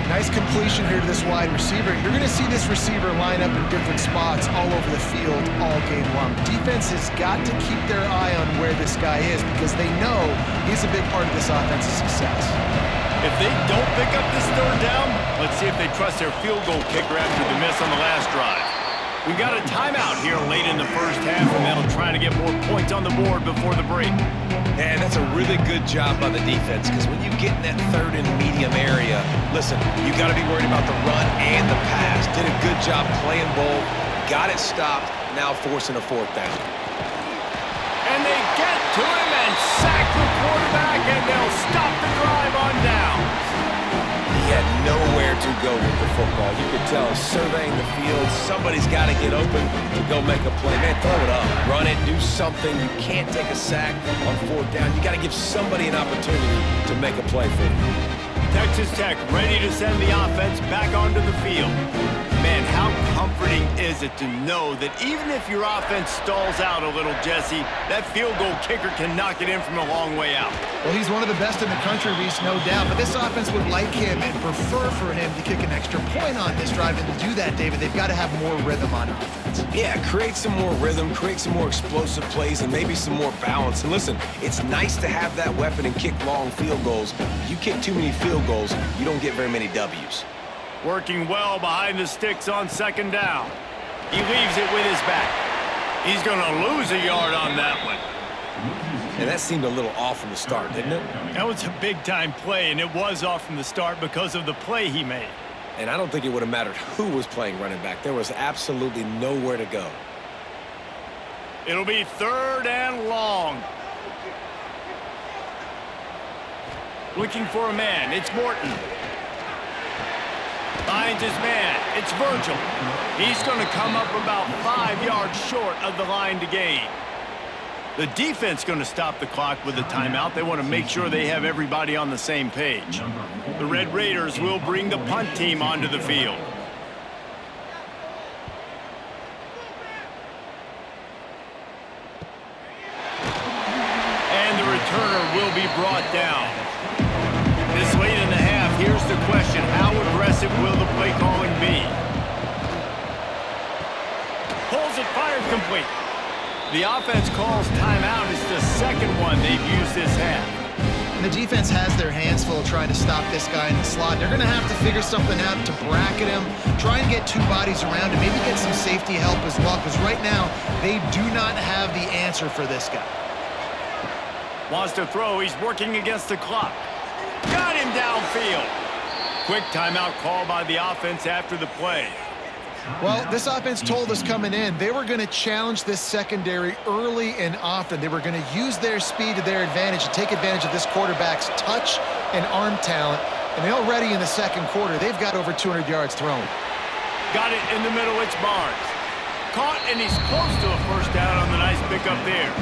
Nice completion here to this wide receiver. You're going to see this receiver line up in different spots all over the field all game long. Defense has got to keep their eye on where this guy is because they know he's a big part of this offense's success. If they don't pick up this 3rd down, let's see if they trust their field goal kicker after the miss on the last drive. We got a timeout here late in the 1st half, and they'll try to get more points on the board before the break. And that's a really good job by the defense because when you get in that 3rd and medium area, listen, you got to be worried about the run and the pass. Did a good job playing both, got it stopped, now forcing a 4th down. And they get to him and sack the quarterback, and they'll stop the drive on down. He had nowhere to go with the football. You could tell surveying the field, somebody's got to get open to go make a play. Man, throw it up, run it, do something. You can't take a sack on 4th down. You got to give somebody an opportunity to make a play for you. Texas Tech ready to send the offense back onto the field. Man, how comforting is it to know that even if your offense stalls out a little, Jesse, that field goal kicker can knock it in from a long way out. Well, he's one of the best in the country, Reese, no doubt. But this offense would like him and prefer for him to kick an extra point on this drive. And to do that, David, they've got to have more rhythm on offense. Yeah, create some more rhythm, create some more explosive plays, and maybe some more balance. And listen, it's nice to have that weapon and kick long field goals. If you kick too many field goals, you don't get very many W's. Working well behind the sticks on 2nd down. He leaves it with his back. He's going to lose a yard on that one. And that seemed a little off from the start, didn't it? That was a big-time play, and it was off from the start because of the play he made. And I don't think it would have mattered who was playing running back. There was absolutely nowhere to go. It'll be 3rd and long. Looking for a man. It's Morton. Finds his man. It's Virgil. He's going to come up about 5 yards short of the line to gain. The defense going to stop the clock with a timeout. They want to make sure they have everybody on the same page. The Red Raiders will bring the punt team onto the field. And the returner will be brought down. This late in the half, here's the question. How aggressive will the play calling be? Pulls it, fired complete. The offense calls timeout. It's the 2nd one they've used this half. And the defense has their hands full trying to stop this guy in the slot. They're going to have to figure something out to bracket him, try and get 2 bodies around him, maybe get some safety help as well, because right now they do not have the answer for this guy. Wants to throw. He's working against the clock. Got him downfield. Quick timeout call by the offense after the play. Well, this offense told us coming in they were going to challenge this secondary early and often. They were going to use their speed to their advantage and take advantage of this quarterback's touch and arm talent. And already in the 2nd quarter, they've got over 200 yards thrown. Got it in the middle. It's Barnes. Caught, and he's close to a 1st down on the nice pickup there.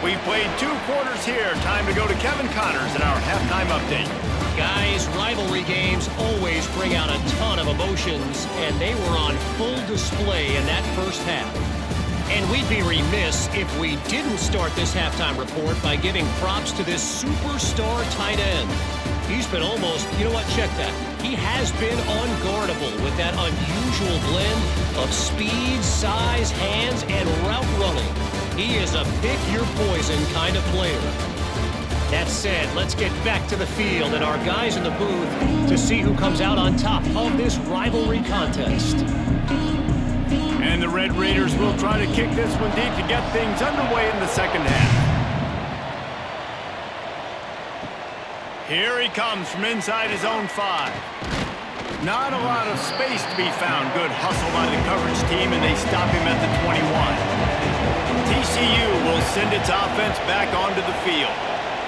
We've played 2 quarters here. Time to go to Kevin Connors in our halftime update. Guys, rivalry games always bring out a ton of emotions, and they were on full display in that 1st half. And we'd be remiss if we didn't start this halftime report by giving props to this superstar tight end. He's been almost, you know what, check that. He has been unguardable with that unusual blend of speed, size, hands, and route running. He is a pick-your-poison kind of player. That that said, let's get back to the field and our guys in the booth to see who comes out on top of this rivalry contest. And the Red Raiders will try to kick this one deep to get things underway in the second half. Here he comes from inside his own 5. Not a lot of space to be found. Good hustle by the coverage team, and they stop him at the 21. TCU will send its offense back onto the field.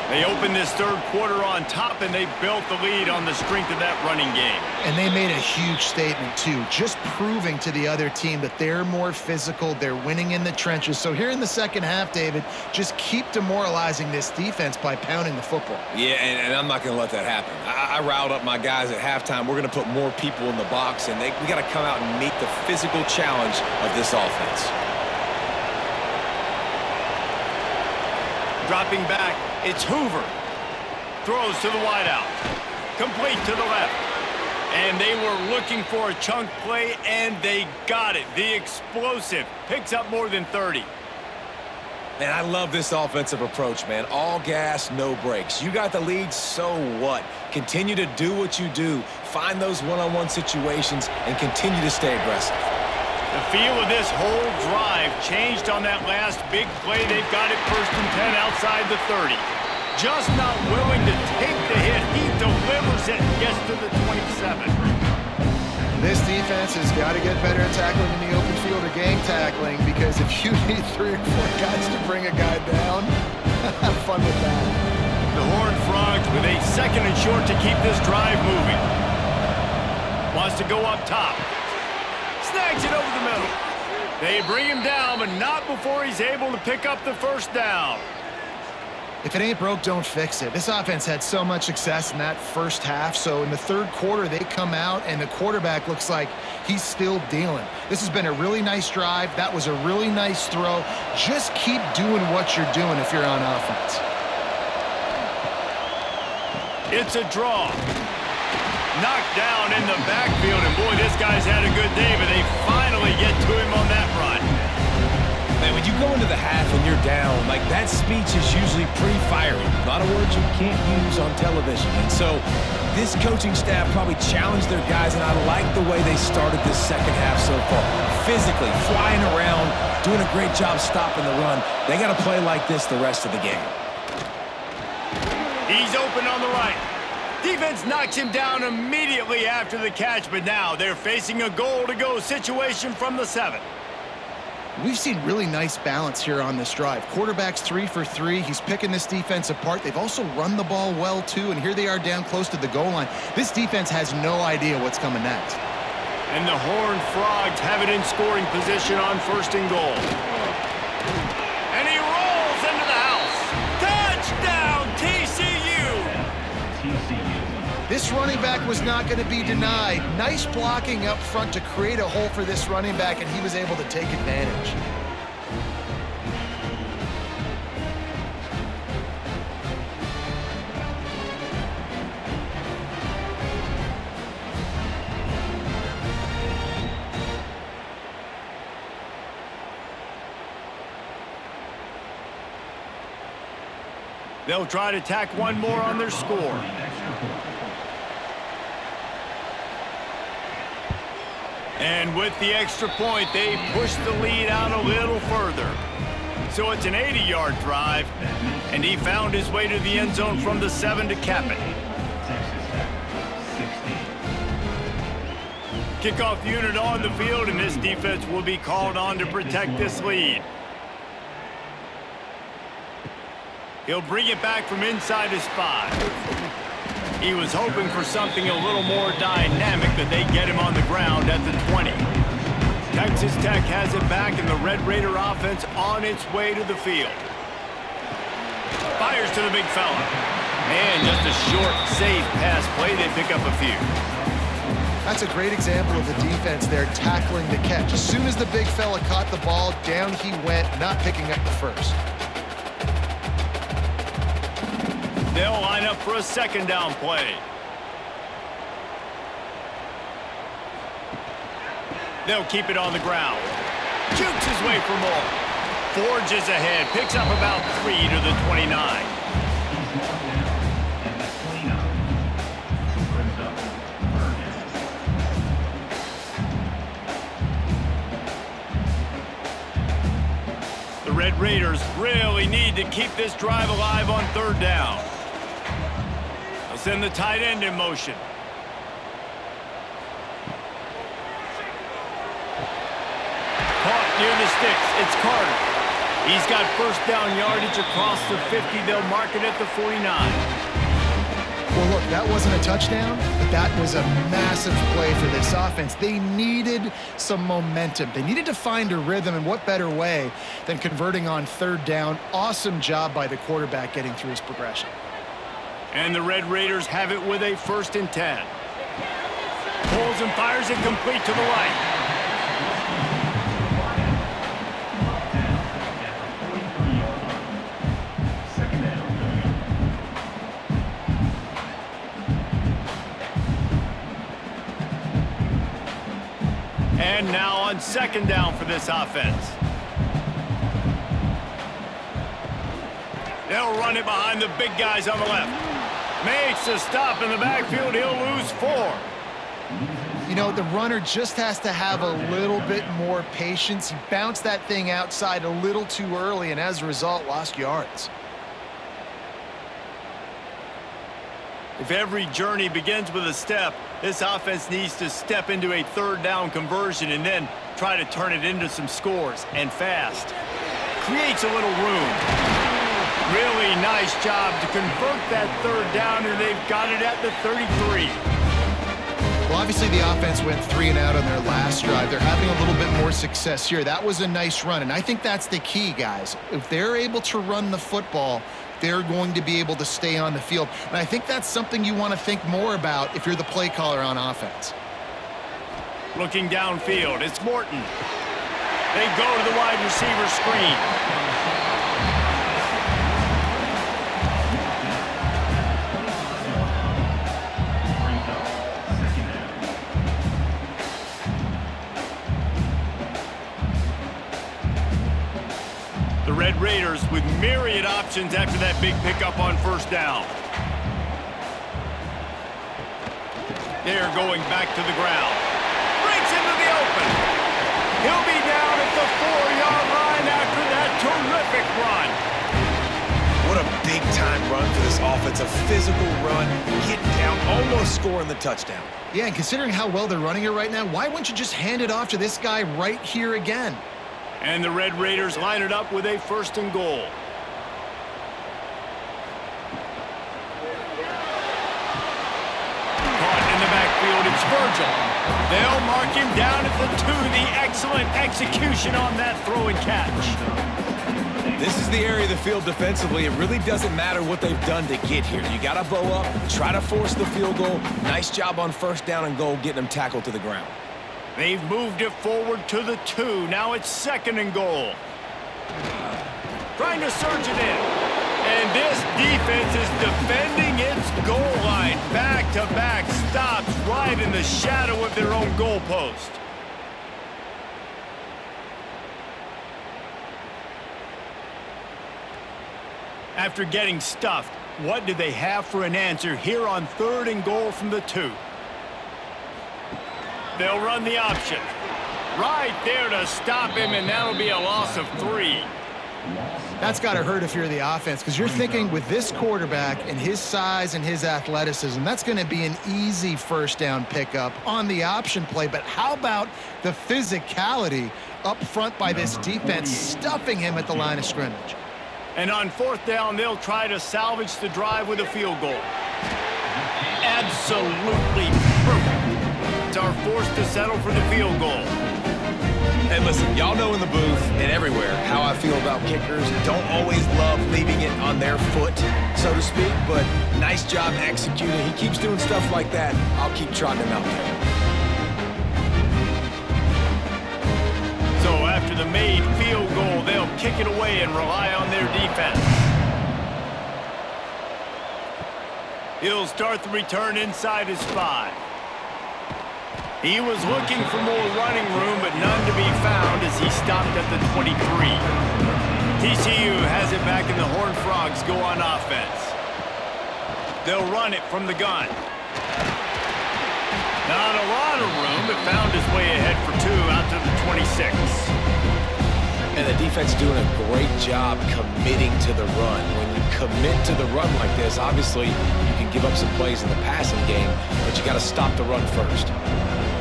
They opened this third quarter on top, and they built the lead on the strength of that running game. And they made a huge statement, too, just proving to the other team that they're more physical, they're winning in the trenches. So here in the second half, David, just keep demoralizing this defense by pounding the football. Yeah, and I'm not going to let that happen. I riled up my guys at halftime. We're going to put more people in the box, and we got to come out and meet the physical challenge of this offense. Dropping back, it's Hoover. Throws to the wideout. Complete to the left. And they were looking for a chunk play, and they got it. The explosive picks up more than 30. Man, I love this offensive approach, man. All gas, no brakes. You got the lead, so what? Continue to do what you do. Find those one-on-one situations and continue to stay aggressive. The feel of this whole drive changed on that last big play. They've got it 1st and 10 outside the 30. Just not willing to take the hit. He delivers it and gets to the 27. This defense has got to get better at tackling in the open field or gang tackling, because if you need 3 or 4 guys to bring a guy down, have fun with that. The Horned Frogs with a 2nd and short to keep this drive moving. Wants to go up top. Snags it over the middle. They bring him down, but not before he's able to pick up the 1st down. If it ain't broke, don't fix it. This offense had so much success in that first half, so in the third quarter, they come out, and the quarterback looks like he's still dealing. This has been a really nice drive. That was a really nice throw. Just keep doing what you're doing if you're on offense. It's a draw. Knocked down in the backfield, and boy, this guy's had a good day, but they finally get to him on that run. Man, when you go into the half and you're down, like, that speech is usually pretty fiery. A lot of words you can't use on television. And so this coaching staff probably challenged their guys, and I like the way they started this second half so far. Physically, flying around, doing a great job stopping the run. They got to play like this the rest of the game. He's open on the right. Defense knocks him down immediately after the catch, but now they're facing a goal-to-go situation from the 7. We've seen really nice balance here on this drive. Quarterback's 3 for 3. He's picking this defense apart. They've also run the ball well, too, and here they are down close to the goal line. This defense has no idea what's coming next. And the Horned Frogs have it in scoring position on 1st and goal. And he rolls into the house. Touchdown, TCU! This running back was not going to be denied. Nice blocking up front to create a hole for this running back, and he was able to take advantage. They'll try to tack one more on their score. And with the extra point, they push the lead out a little further. So it's an 80-yard drive, and he found his way to the end zone from the 7 to cap it. Kickoff unit on the field, and this defense will be called on to protect this lead. He'll bring it back from inside his 5. He was hoping for something a little more dynamic, but they get him on the ground at the 20. Texas Tech has it back, and the Red Raider offense on its way to the field. Fires to the big fella. And just a short, safe pass play. They pick up a few. That's a great example of the defense there tackling the catch. As soon as the big fella caught the ball, down he went, not picking up the first. They'll line up for a 2nd down play. They'll keep it on the ground. Jukes his way for more. Forges ahead. Picks up about 3 to the 29. The Red Raiders really need to keep this drive alive on third down. They'll send the tight end in motion. Caught near the sticks. It's Carter. He's got first down yardage across the 50. They'll mark it at the 49. Well, look, that wasn't a touchdown, but that was a massive play for this offense. They needed some momentum. They needed to find a rhythm, and what better way than converting on third down. Awesome job by the quarterback getting through his progression. And the Red Raiders have it with a 1st and 10. Pulls and fires it complete to the right. And now on 2nd down for this offense. They'll run it behind the big guys on the left. Makes a stop in the backfield. He'll lose 4. You know, the runner just has to have a little bit more patience. He bounced that thing outside a little too early, and as a result, lost yards. If every journey begins with a step, this offense needs to step into a 3rd down conversion and then try to turn it into some scores, and fast. Creates a little room. Really nice job to convert that 3rd down, and they've got it at the 33. Well, obviously the offense went 3 and out on their last drive. They're having a little bit more success here. That was a nice run, and I think that's the key, guys. If they're able to run the football, they're going to be able to stay on the field. And I think that's something you want to think more about if you're the play caller on offense. Looking downfield, it's Morton. They go to the wide receiver screen. The Red Raiders with myriad options after that big pickup on 1st down. They're going back to the ground. Breaks into the open. He'll be down at the 4-yard line after that terrific run. What a big-time run for this offense. A physical run, getting down, almost scoring the touchdown. Yeah, and considering how well they're running it right now, why wouldn't you just hand it off to this guy right here again? And the Red Raiders line it up with a 1st and goal. Caught in the backfield, it's Virgil. They'll mark him down at the 2. The excellent execution on that throw and catch. This is the area of the field defensively. It really doesn't matter what they've done to get here. You got to bow up, try to force the field goal. Nice job on 1st down and goal, getting them tackled to the ground. They've moved it forward to the 2. Now it's 2nd and goal. Trying to surge it in. And this defense is defending its goal line. Back-to-back stops right in the shadow of their own goalpost. After getting stuffed, what do they have for an answer here on 3rd and goal from the 2? They'll run the option. Right there to stop him, and that'll be a loss of 3. That's got to hurt if you're the offense, because you're thinking with this quarterback and his size and his athleticism, that's going to be an easy 1st down pickup on the option play. But how about the physicality up front by this defense, stuffing him at the line of scrimmage? And on 4th down, they'll try to salvage the drive with a field goal. Absolutely perfect. Are forced to settle for the field goal. Hey, listen, y'all know in the booth and everywhere how I feel about kickers. Don't always love leaving it on their foot, so to speak, but nice job executing. He keeps doing stuff like that. I'll keep trotting him out there. So after the made field goal, they'll kick it away and rely on their defense. He'll start the return inside his 5. He was looking for more running room, but none to be found as he stopped at the 23. TCU has it back, and the Horned Frogs go on offense. They'll run it from the gun. Not a lot of room, but found his way ahead for 2 out to the 26. And the defense doing a great job committing to the run. When you commit to the run like this, obviously you can give up some plays in the passing game, but you got to stop the run first.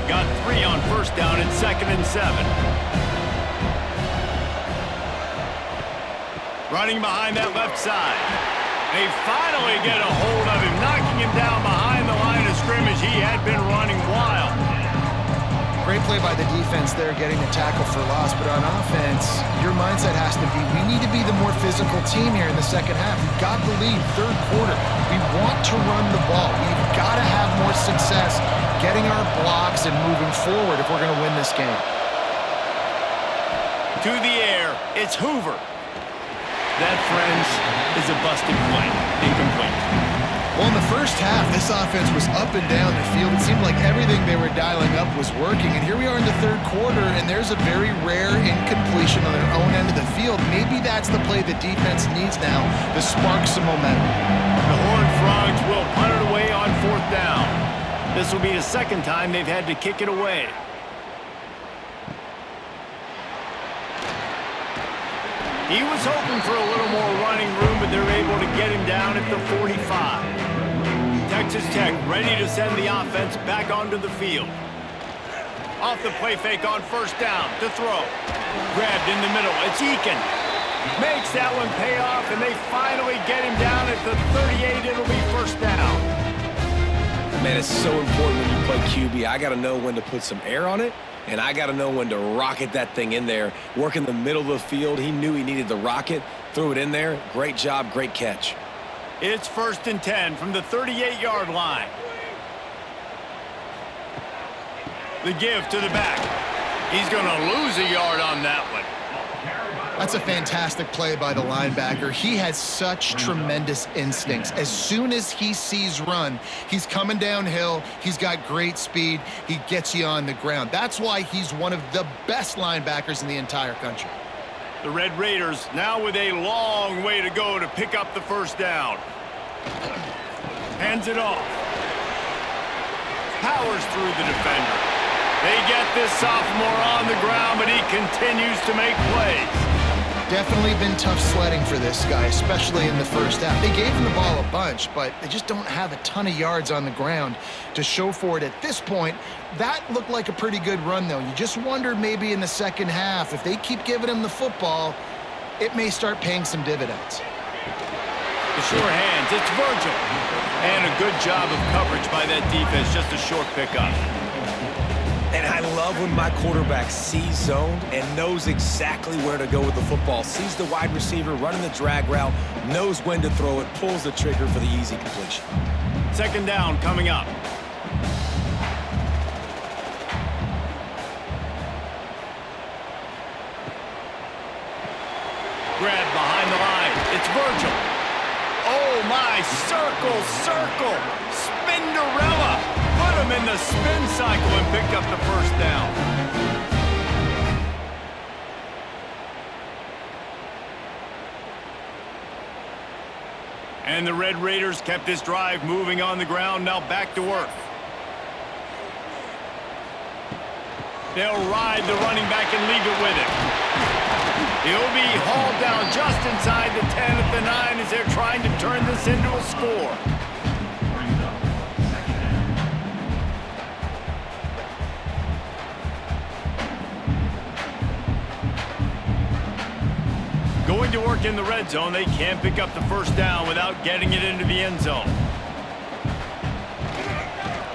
Got 3 on first down and 2nd and 7. Running behind that left side. They finally get a hold of him, knocking him down behind the line of scrimmage. He had been running wild. Great play by the defense there, getting the tackle for loss. But on offense, your mindset has to be, we need to be the more physical team here in the second half. We've got the lead, third quarter. We want to run the ball. We've got to have more success getting our blocks and moving forward if we're going to win this game. To the air, it's Hoover. That, friends, is a busted play. Incomplete. Well, in the first half, this offense was up and down the field. It seemed like everything they were dialing up was working. And here we are in the third quarter, and there's a very rare incompletion on their own end of the field. Maybe that's the play the defense needs now to spark some momentum. The Horned Frogs will punt it away on 4th down. This will be the second time they've had to kick it away. He was hoping for a little more running room, but they're able to get him down at the 45. Texas Tech ready to send the offense back onto the field. Off the play fake on first down to throw. Grabbed in the middle. It's Eakin. Makes that one pay off, and they finally get him down at the 38. It'll be first down. Man, it's so important when you play QB. I got to know when to put some air on it, and I got to know when to rocket that thing in there. Work in the middle of the field. He knew he needed the rocket. Threw it in there. Great job, great catch. It's 1st and 10 from the 38-yard line. The give to the back. He's going to lose a yard on that one. That's a fantastic play by the linebacker. He has such tremendous instincts. As soon as he sees run, he's coming downhill. He's got great speed. He gets you on the ground. That's why he's one of the best linebackers in the entire country. The Red Raiders now with a long way to go to pick up the first down. Hands it off. Powers through the defender. They get this sophomore on the ground, but he continues to make plays. Definitely been tough sledding for this guy, especially in the first half. They gave him the ball a bunch, but they just don't have a ton of yards on the ground to show for it at this point. That looked like a pretty good run, though. You just wonder maybe in the second half, if they keep giving him the football, it may start paying some dividends. The sure hands, it's Virgil. And a good job of coverage by that defense, just a short pickup. And I love when my quarterback sees zoned and knows exactly where to go with the football. Sees the wide receiver running the drag route, knows when to throw it, pulls the trigger for the easy completion. 2nd down coming up. Grab behind the line. It's Virgil. Oh my, circle. Spinderella. Put him in the spin cycle and picked up the first down. And the Red Raiders kept this drive moving on the ground, now back to work. They'll ride the running back and leave it with him. He'll be hauled down just inside the 10 at the 9 as they're trying to turn this into a score. Going to work in the red zone, they can't pick up the first down without getting it into the end zone.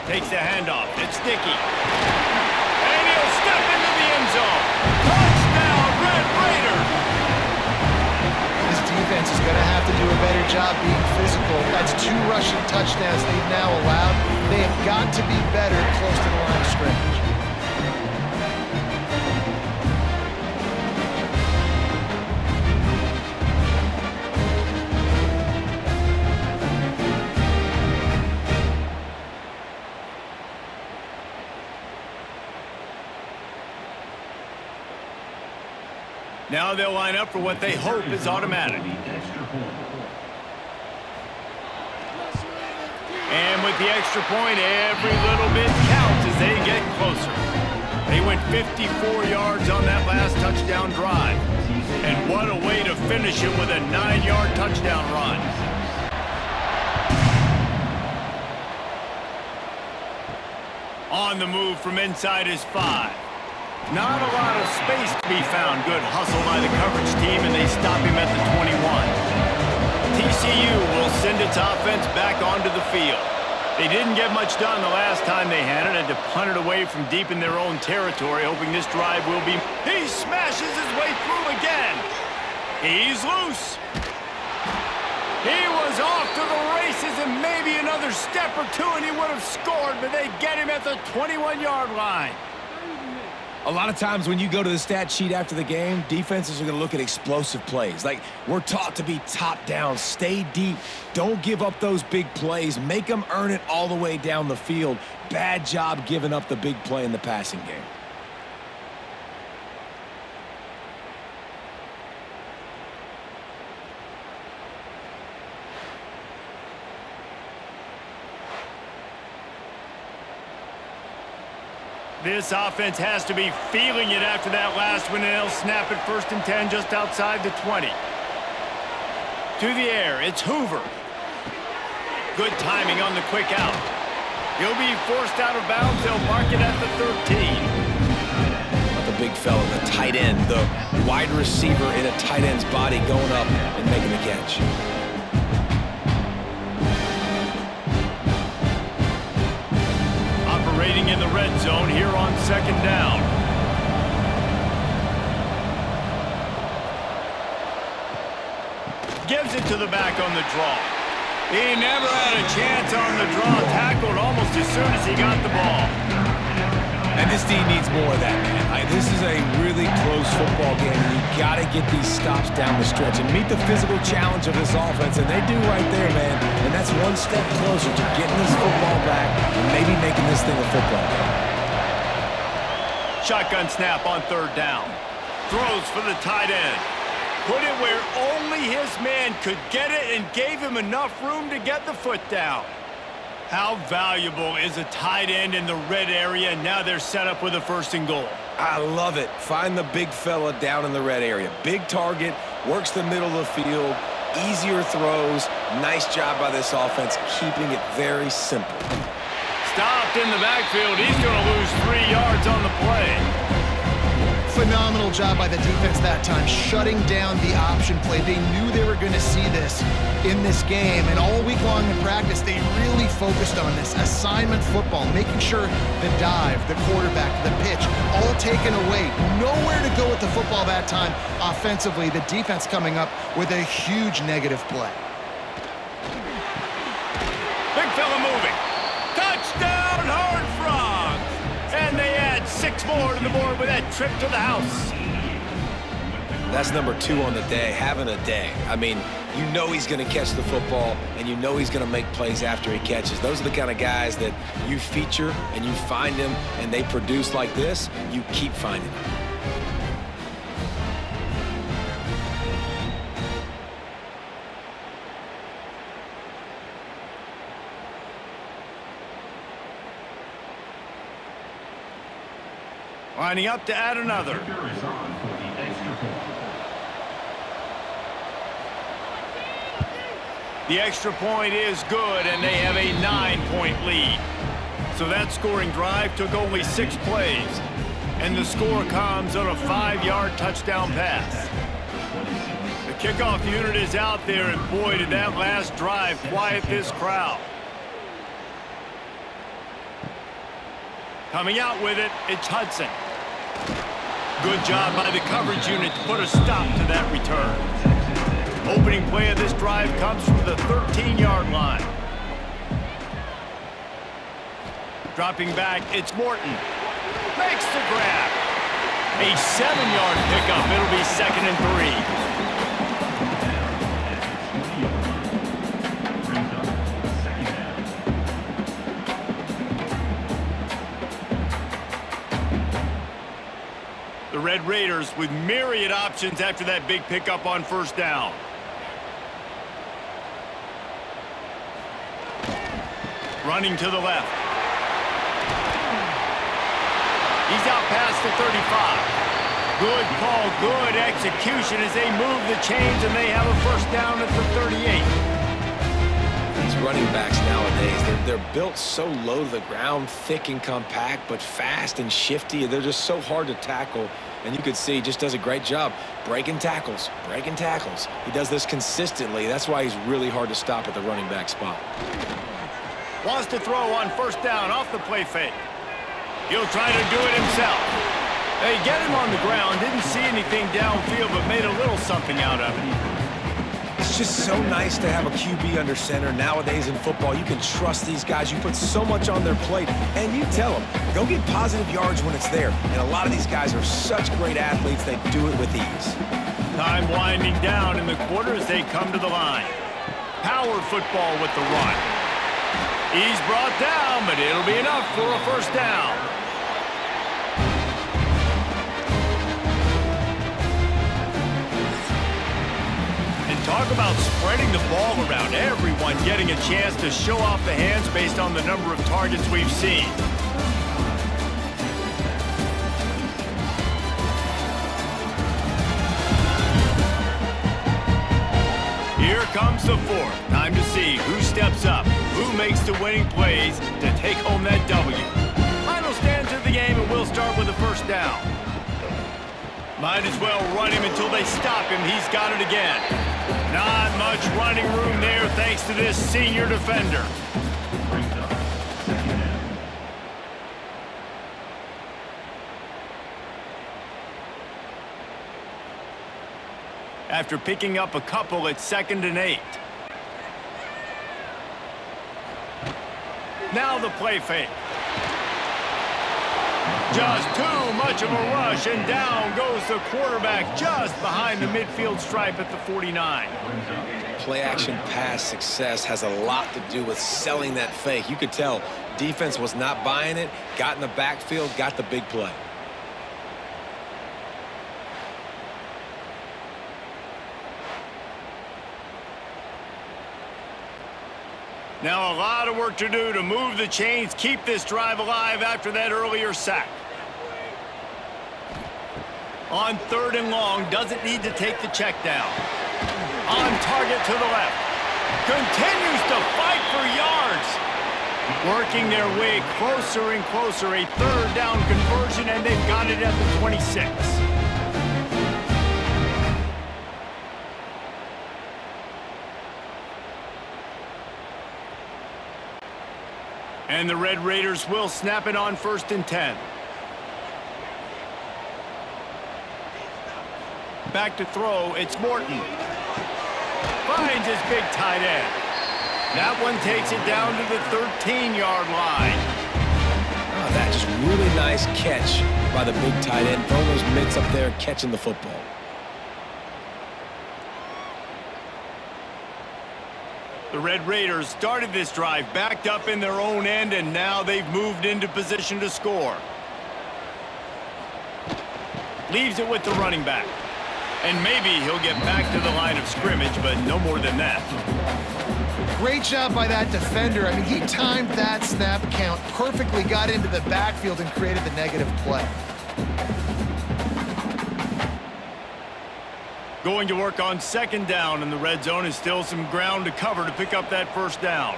Takes the handoff. It's Dickey. And he'll step into the end zone. Touchdown, Red Raiders! This defense is going to have to do a better job being physical. That's 2 rushing touchdowns they've now allowed. They have got to be better close to the line of scrimmage. Now they'll line up for what they hope is automatic. And with the extra point, every little bit counts as they get closer. They went 54 yards on that last touchdown drive. And what a way to finish it with a 9-yard touchdown run. On the move from inside his 5. Not a lot of space to be found. Good hustle by the coverage team, and they stop him at the 21. TCU will send its offense back onto the field. They didn't get much done the last time they had it, had to punt it away from deep in their own territory, hoping this drive will be... He smashes his way through again. He's loose. He was off to the races, and maybe another step or two, and he would have scored, but they get him at the 21-yard line. A lot of times when you go to the stat sheet after the game, defenses are going to look at explosive plays. Like, we're taught to be top down, stay deep, don't give up those big plays, make them earn it all the way down the field. Bad job giving up the big play in the passing game. This offense has to be feeling it after that last one, and they'll snap it 1st and 10 just outside the 20. To the air, it's Hoover. Good timing on the quick out. He'll be forced out of bounds. They'll mark it at the 13. The big fella, the tight end, the wide receiver in a tight end's body going up and making the catch. Operating in the red zone here on 2nd down. Gives it to the back on the draw. He never had a chance on the draw. Tackled almost as soon as he got the ball. And this team needs more of that, man. This is a really close football game, and you got to get these stops down the stretch and meet the physical challenge of this offense, and they do right there, man. And that's one step closer to getting this football back and maybe making this thing a football game. Shotgun snap on 3rd down. Throws for the tight end. Put it where only his man could get it and gave him enough room to get the foot down. How valuable is a tight end in the red area? Now they're set up with a 1st and goal. I love it. Find the big fella down in the red area. Big target, works the middle of the field, easier throws. Nice job by this offense, keeping it very simple. Stopped in the backfield. He's going to lose 3 yards on the play. Phenomenal job by the defense that time, shutting down the option play. They knew they were going to see this in this game, and all week long in practice, they really focused on this assignment football, making sure the dive, the quarterback, the pitch, all taken away. Nowhere to go with the football that time offensively. The defense coming up with a huge negative play. Big fella moving. Touchdown, Horned Frogs! And they add 6 more to the board with that trip to the house. That's number 2 on the day, having a day. I mean, you know he's going to catch the football, and you know he's going to make plays after he catches. Those are the kind of guys that you feature and you find them, and they produce like this, you keep finding them. Lining up to add another. The extra point is good, and they have a 9-point lead. So that scoring drive took only 6 plays, and the score comes on a 5-yard touchdown pass. The kickoff unit is out there, and boy, did that last drive quiet this crowd. Coming out with it, it's Hudson. Good job by the coverage unit to put a stop to that return. Opening play of this drive comes from the 13-yard line. Dropping back, it's Morton. Makes the grab. A 7-yard pickup. It'll be 2nd and 3. The Red Raiders with myriad options after that big pickup on 1st down. Running to the left. He's out past the 35. Good call, good execution as they move the chains, and they have a first down at the 38. These running backs nowadays, they're built so low to the ground, thick and compact, but fast and shifty. They're just so hard to tackle, and you can see he just does a great job breaking tackles, breaking tackles. He does this consistently. That's why he's really hard to stop at the running back spot. Wants to throw on first down off the play fake. He'll try to do it himself. They get him on the ground, didn't see anything downfield, but made a little something out of it. It's just so nice to have a QB under center. Nowadays in football, you can trust these guys. You put so much on their plate, and you tell them, go get positive yards when it's there. And a lot of these guys are such great athletes, they do it with ease. Time winding down in the quarter as they come to the line. Power football with the run. He's brought down, but it'll be enough for a first down. Talk about spreading the ball around. Everyone getting a chance to show off the hands based on the number of targets we've seen. Here comes the fourth. Time to see who steps up, who makes the winning plays to take home that W. Final stands of the game, and we'll start with the first down. Might as well run him until they stop him. He's got it again. Not much running room there thanks to this senior defender. After picking up a couple, it's 2nd and 8. Now the play fake. Just too much of a rush, and down goes the quarterback just behind the midfield stripe at the 49. Play-action pass success has a lot to do with selling that fake. You could tell defense was not buying it, got in the backfield, got the big play. Now a lot of work to do to move the chains, keep this drive alive after that earlier sack. On 3rd and long, doesn't need to take the check down. On target to the left. Continues to fight for yards. Working their way closer and closer. A 3rd down conversion, and they've got it at the 26. And the Red Raiders will snap it on 1st and 10. Back to throw, it's Morton. Finds his big tight end. That one takes it down to the 13-yard line. Oh, that just really nice catch by the big tight end. Throwing those mitts up there, catching the football. The Red Raiders started this drive backed up in their own end, and now they've moved into position to score. Leaves it with the running back. And maybe he'll get back to the line of scrimmage, but no more than that. Great job by that defender. I mean, he timed that snap count perfectly, got into the backfield and created the negative play. Going to work on 2nd down, and the red zone is still some ground to cover to pick up that first down.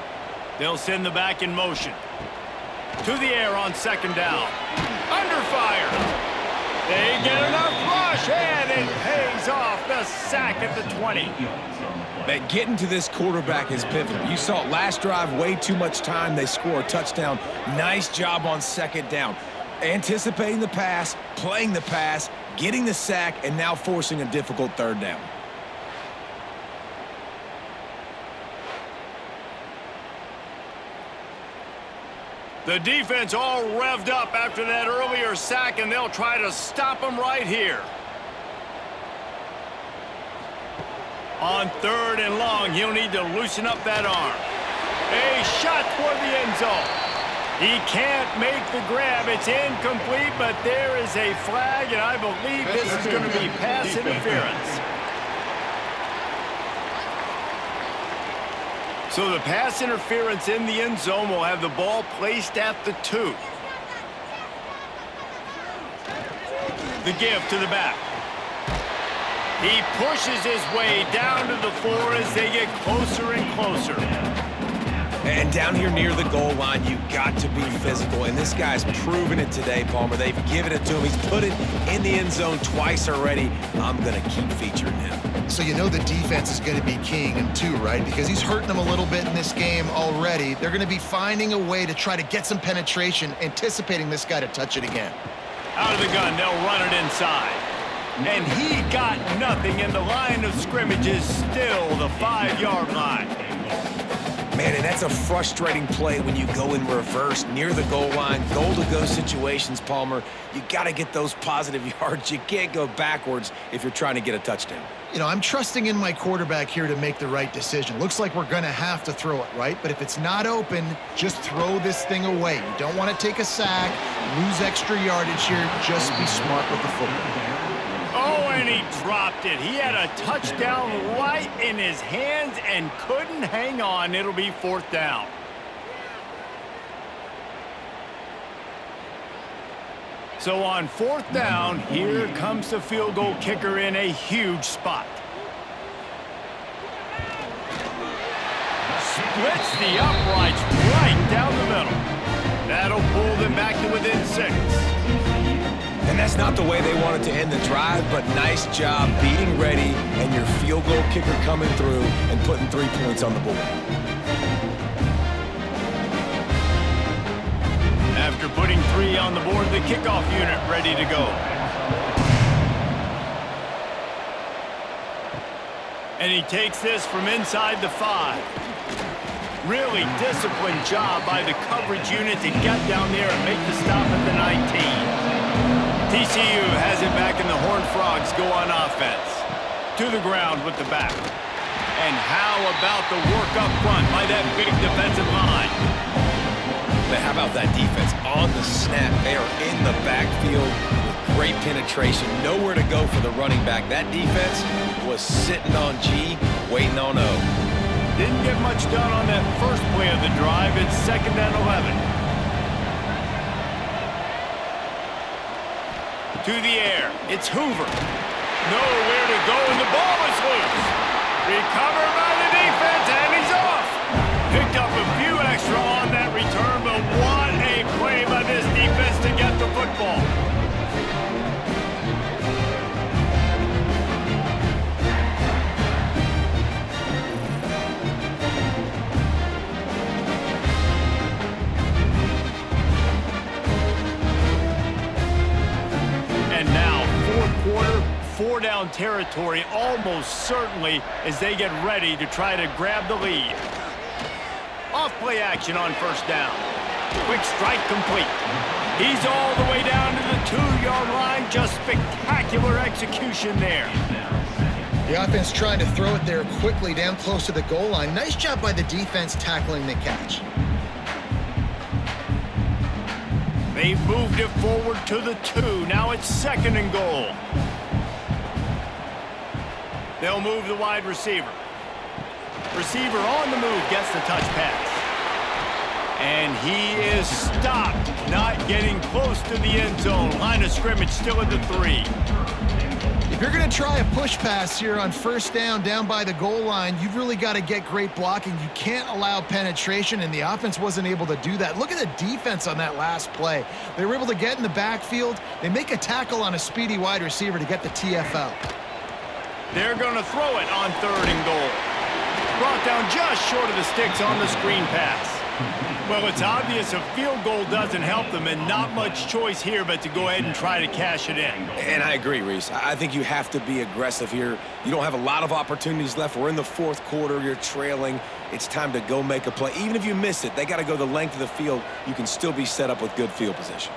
They'll send the back in motion. To the air on 2nd down. Under fire. They get enough rush, and it pays off. The sack at the 20. Man, getting to this quarterback is pivotal. You saw it last drive, way too much time. They score a touchdown. Nice job on 2nd down. Anticipating the pass, playing the pass, getting the sack, and now forcing a difficult 3rd down. The defense all revved up after that earlier sack, and they'll try to stop him right here. On 3rd and long, he'll need to loosen up that arm. A shot toward the end zone. He can't make the grab. It's incomplete, but there is a flag, and I believe this is going to be pass interference. So the pass interference in the end zone will have the ball placed at the 2. The give to the back. He pushes his way down to the 4 as they get closer and closer. And down here near the goal line, you got to be physical. And this guy's proven it today, Palmer. They've given it to him. He's put it in the end zone twice already. I'm going to keep featuring him. So you know the defense is going to be keying him too, right? Because he's hurting them a little bit in this game already. They're going to be finding a way to try to get some penetration, anticipating this guy to touch it again. Out of the gun, they'll run it inside. And he got nothing, and the line of scrimmage is still the 5-yard line. Man, and that's a frustrating play when you go in reverse near the goal line. Goal-to-go situations, Palmer. You got to get those positive yards. You can't go backwards if you're trying to get a touchdown. You know, I'm trusting in my quarterback here to make the right decision. Looks like we're going to have to throw it, right? But if it's not open, just throw this thing away. You don't want to take a sack, lose extra yardage here. Just be smart with the football. Oh, and he dropped it. He had a touchdown right in his hands and couldn't hang on. It'll be 4th down. So on 4th down, here comes the field goal kicker in a huge spot. Splits the uprights right down the middle. That'll pull them back to within 6. And that's not the way they wanted to end the drive, but nice job being ready and your field goal kicker coming through and putting 3 points on the board. After putting 3 on the board, the kickoff unit ready to go. And he takes this from inside the 5. Really disciplined job by the coverage unit to get down there and make the stop at the 19. TCU has it back and the Horned Frogs go on offense. To the ground with the back. And how about the work up front by that big defensive line? But how about that defense on the snap? They are in the backfield with great penetration. Nowhere to go for the running back. That defense was sitting on G, waiting on O. Didn't get much done on that first play of the drive. It's 2nd and 11. To the air. It's Hoover. Nowhere to go, and the ball is loose. Recovered by the defense, and he's off. Picked up a few extra on that return, but what a play by this defense to get the football. And now, 4th quarter, 4-down territory almost certainly as they get ready to try to grab the lead. Off play action on 1st down. Quick strike complete. He's all the way down to the 2-yard line. Just spectacular execution there. The offense trying to throw it there quickly down close to the goal line. Nice job by the defense tackling the catch. They've moved it forward to the 2. Now it's 2nd and goal. They'll move the wide receiver. Receiver on the move gets the touch pass. And he is stopped, not getting close to the end zone. Line of scrimmage still at the 3. If you're going to try a push pass here on 1st down by the goal line, you've really got to get great blocking. You can't allow penetration, and the offense wasn't able to do that. Look at the defense on that last play. They were able to get in the backfield. They make a tackle on a speedy wide receiver to get the TFL. They're going to throw it on 3rd and goal. Brought down just short of the sticks on the screen pass. Well, it's obvious a field goal doesn't help them, and not much choice here but to go ahead and try to cash it in. And I agree, Reese. I think you have to be aggressive here. You don't have a lot of opportunities left. We're in the 4th quarter. You're trailing. It's time to go make a play. Even if you miss it, they got to go the length of the field. You can still be set up with good field position.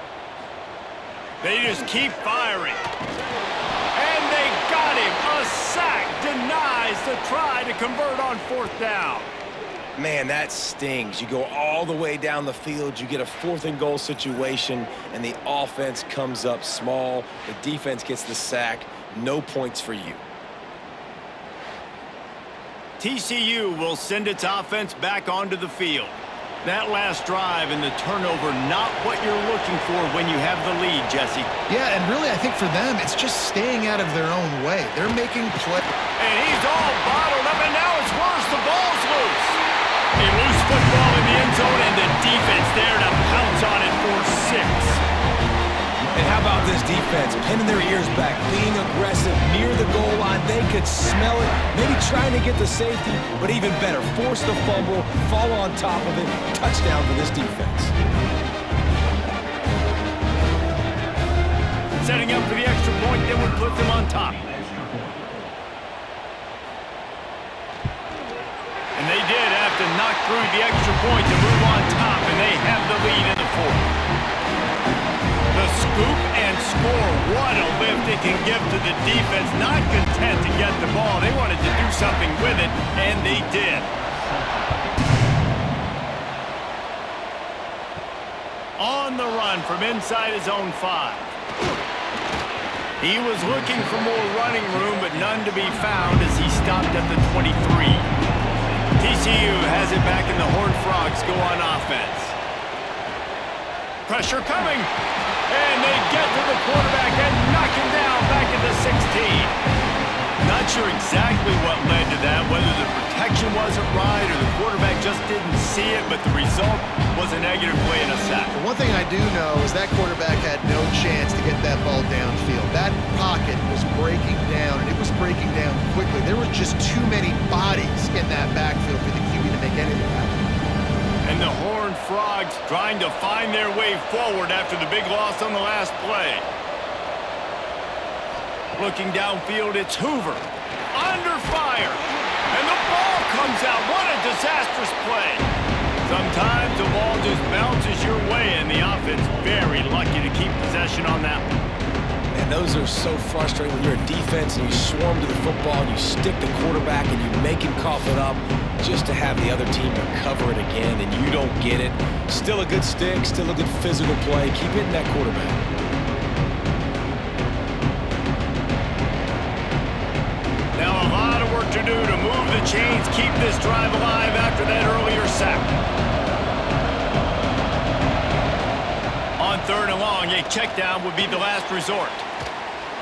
They just keep firing. And they got him. A sack denies the try to convert on 4th down. Man, that stings. You go all the way down the field, you get a 4th and goal situation, and the offense comes up small. The defense gets the sack. No points for you. TCU will send its offense back onto the field. That last drive and the turnover, not what you're looking for when you have the lead, Jesse. Yeah, and really I think for them, it's just staying out of their own way. They're making play. And he's all bottled up, and now it's worse. The ball's loose. A loose football in the end zone, and the defense there to pounce on it for 6. And how about this defense? Pinning their ears back, being aggressive near the goal line. They could smell it, maybe trying to get the safety, but even better, force the fumble, fall on top of it. Touchdown for this defense. Setting up for the extra point that would put them on top. And they did have to knock through the extra point to move on top, and they have the lead in the 4th. The scoop and score, what a lift it can give to the defense. Not content to get the ball. They wanted to do something with it, and they did. On the run from inside his own 5. He was looking for more running room, but none to be found as he stopped at the 23. TCU has it back, and the Horned Frogs go on offense. Pressure coming. And they get to the quarterback and knock him down back at the 16. Not sure exactly what led to that, whether the protection wasn't right or the quarterback just didn't see it, but the result was a negative play and a sack. One thing I do know is that quarterback had no chance to get that ball downfield. That pocket was breaking down, and it was breaking down quickly. There were just too many bodies in that backfield for the QB to make anything happen. And the Horned Frogs trying to find their way forward after the big loss on the last play. Looking downfield, it's Hoover. Under fire. And the ball comes out. What a disastrous play. Sometimes the ball just bounces your way, and the offense very lucky to keep possession on that one. And those are so frustrating when you're a defense and you swarm to the football and you stick the quarterback and you make him cough it up just to have the other team recover it again, and you don't get it. Still a good stick, still a good physical play. Keep hitting that quarterback. Now a lot of work to do to move the chains, keep this drive alive after that earlier sack. On 3rd and long, a check down would be the last resort.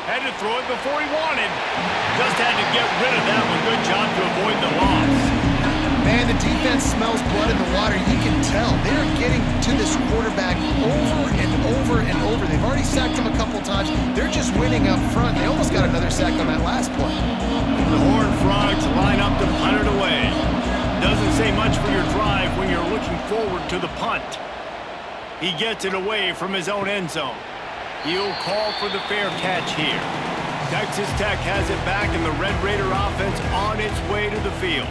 Had to throw it before he wanted. Just had to get rid of that one. Good job to avoid the loss. Man, the defense smells blood in the water. You can tell. They're getting to this quarterback over and over and over. They've already sacked him a couple times. They're just winning up front. They almost got another sack on that last play. The Horned Frogs line up to punt it away. Doesn't say much for your drive when you're looking forward to the punt. He gets it away from his own end zone. He'll call for the fair catch here. Texas Tech has it back, and the Red Raider offense on its way to the field.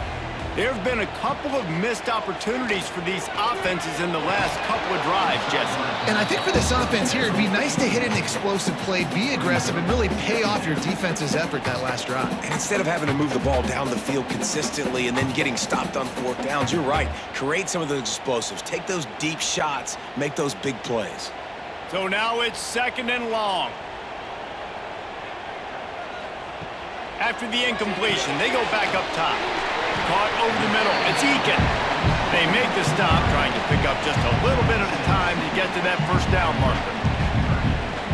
There have been a couple of missed opportunities for these offenses in the last couple of drives, Jesse. And I think for this offense here, it'd be nice to hit an explosive play, be aggressive, and really pay off your defense's effort that last drive. And instead of having to move the ball down the field consistently and then getting stopped on 4th downs, you're right. Create some of those explosives. Take those deep shots. Make those big plays. So now it's 2nd and long. After the incompletion, they go back up top. Caught over the middle. It's Eakin. They make the stop, trying to pick up just a little bit at a time to get to that 1st down marker.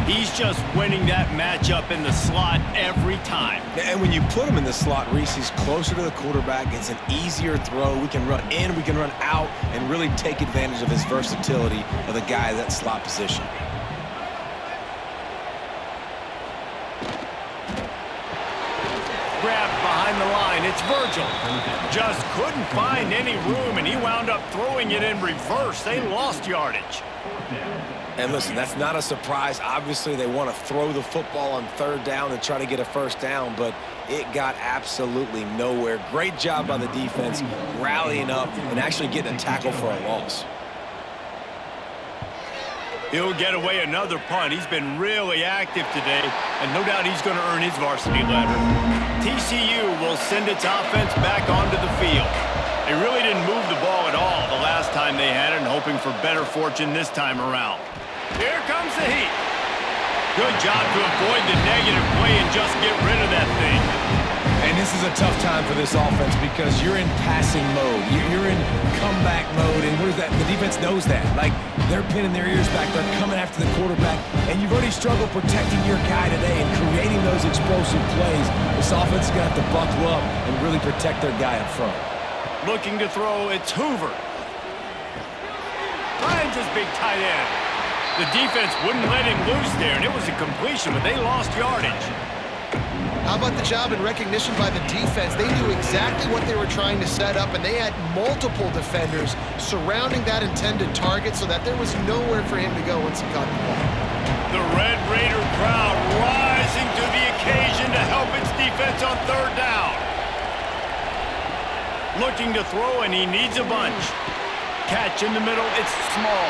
He's just winning that matchup in the slot every time. And when you put him in the slot, Reese, he's closer to the quarterback. It's an easier throw. We can run in, we can run out, and really take advantage of his versatility of the guy in that slot position. Grabbed behind the line. It's Virgil. Just couldn't find any room, and he wound up throwing it in reverse. They lost yardage. And listen, that's not a surprise. Obviously, they want to throw the football on 3rd down and try to get a 1st down, but it got absolutely nowhere. Great job by the defense, rallying up and actually getting a tackle for a loss. He'll get away another punt. He's been really active today, and no doubt he's going to earn his varsity letter. TCU will send its offense back onto the field. They really didn't move the ball at all the last time they had it, and hoping for better fortune this time around. Here comes the heat. Good job to avoid the negative play and just get rid of that thing. And this is a tough time for this offense because you're in passing mode. You're in comeback mode, and what is that? The defense knows that. Like, they're pinning their ears back. They're coming after the quarterback, and you've already struggled protecting your guy today and creating those explosive plays. This offense is going to have to buckle up and really protect their guy up front. Looking to throw, it's Hoover. Finds his big tight end. The defense wouldn't let him loose there, and it was a completion, but they lost yardage. How about the job and recognition by the defense? They knew exactly what they were trying to set up, and they had multiple defenders surrounding that intended target so that there was nowhere for him to go once he caught the ball. The Red Raider crowd rising to the occasion to help its defense on third down. Looking to throw, and he needs a bunch. Catch in the middle, it's small.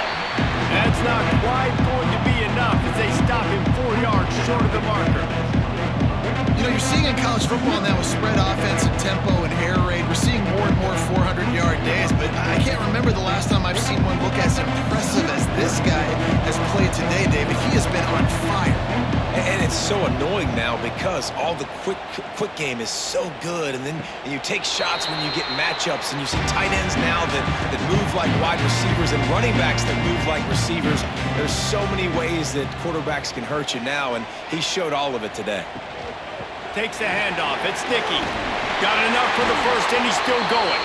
That's not quite going to be enough as they stop him 4 yards short of the marker. You know, you're seeing in college football now with spread offense and tempo and air raid, we're seeing more and more 400-yard days, but I can't remember the last time I've seen one look as impressive as this guy has played today, David. He has been on fire. And it's so annoying now because all the quick game is so good, and then you take shots when you get matchups, and you see tight ends now that move like wide receivers and running backs that move like receivers. There's so many ways that quarterbacks can hurt you now, and he showed all of it today. Takes the handoff. It's Dickey. Got enough for the first, and he's still going.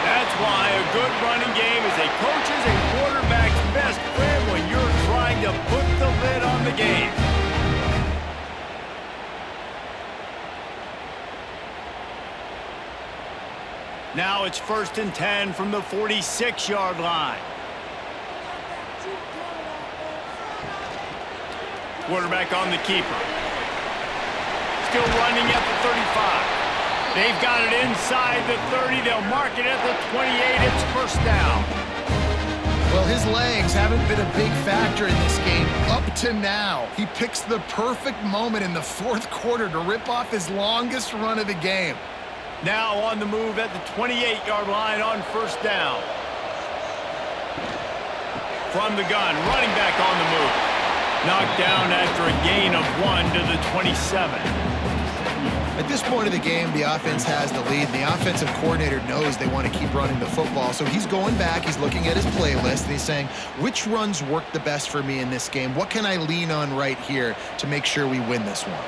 That's why a good running game is a coach's and quarterback's best friend when you're trying to put the lid on the game. Now it's 1st and 10 from the 46-yard line. Quarterback on the keeper. Still running at the 35. They've got it inside the 30. They'll mark it at the 28. It's first down. Well, his legs haven't been a big factor in this game up to now. He picks the perfect moment in the 4th quarter to rip off his longest run of the game. Now on the move at the 28-yard line on first down. From the gun, running back on the move. Knocked down after a gain of 1 to the 27. At this point of the game, the offense has the lead, and the offensive coordinator knows they want to keep running the football. So he's going back, he's looking at his playlist, and he's saying, which runs work the best for me in this game? What can I lean on right here to make sure we win this one?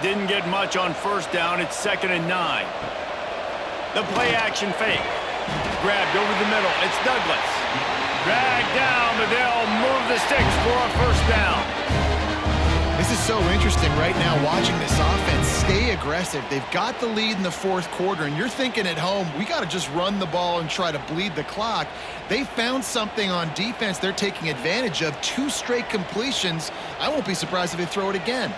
Didn't get much on first down. It's 2nd and 9. The play action fake. Grabbed over the middle. It's Douglas. Dragged down, but they'll move the sticks for a first down. This is so interesting right now watching this offense stay aggressive. They've got the lead in the 4th quarter, and you're thinking at home, we got to just run the ball and try to bleed the clock. They found something on defense they're taking advantage of. 2 straight completions. I won't be surprised if they throw it again.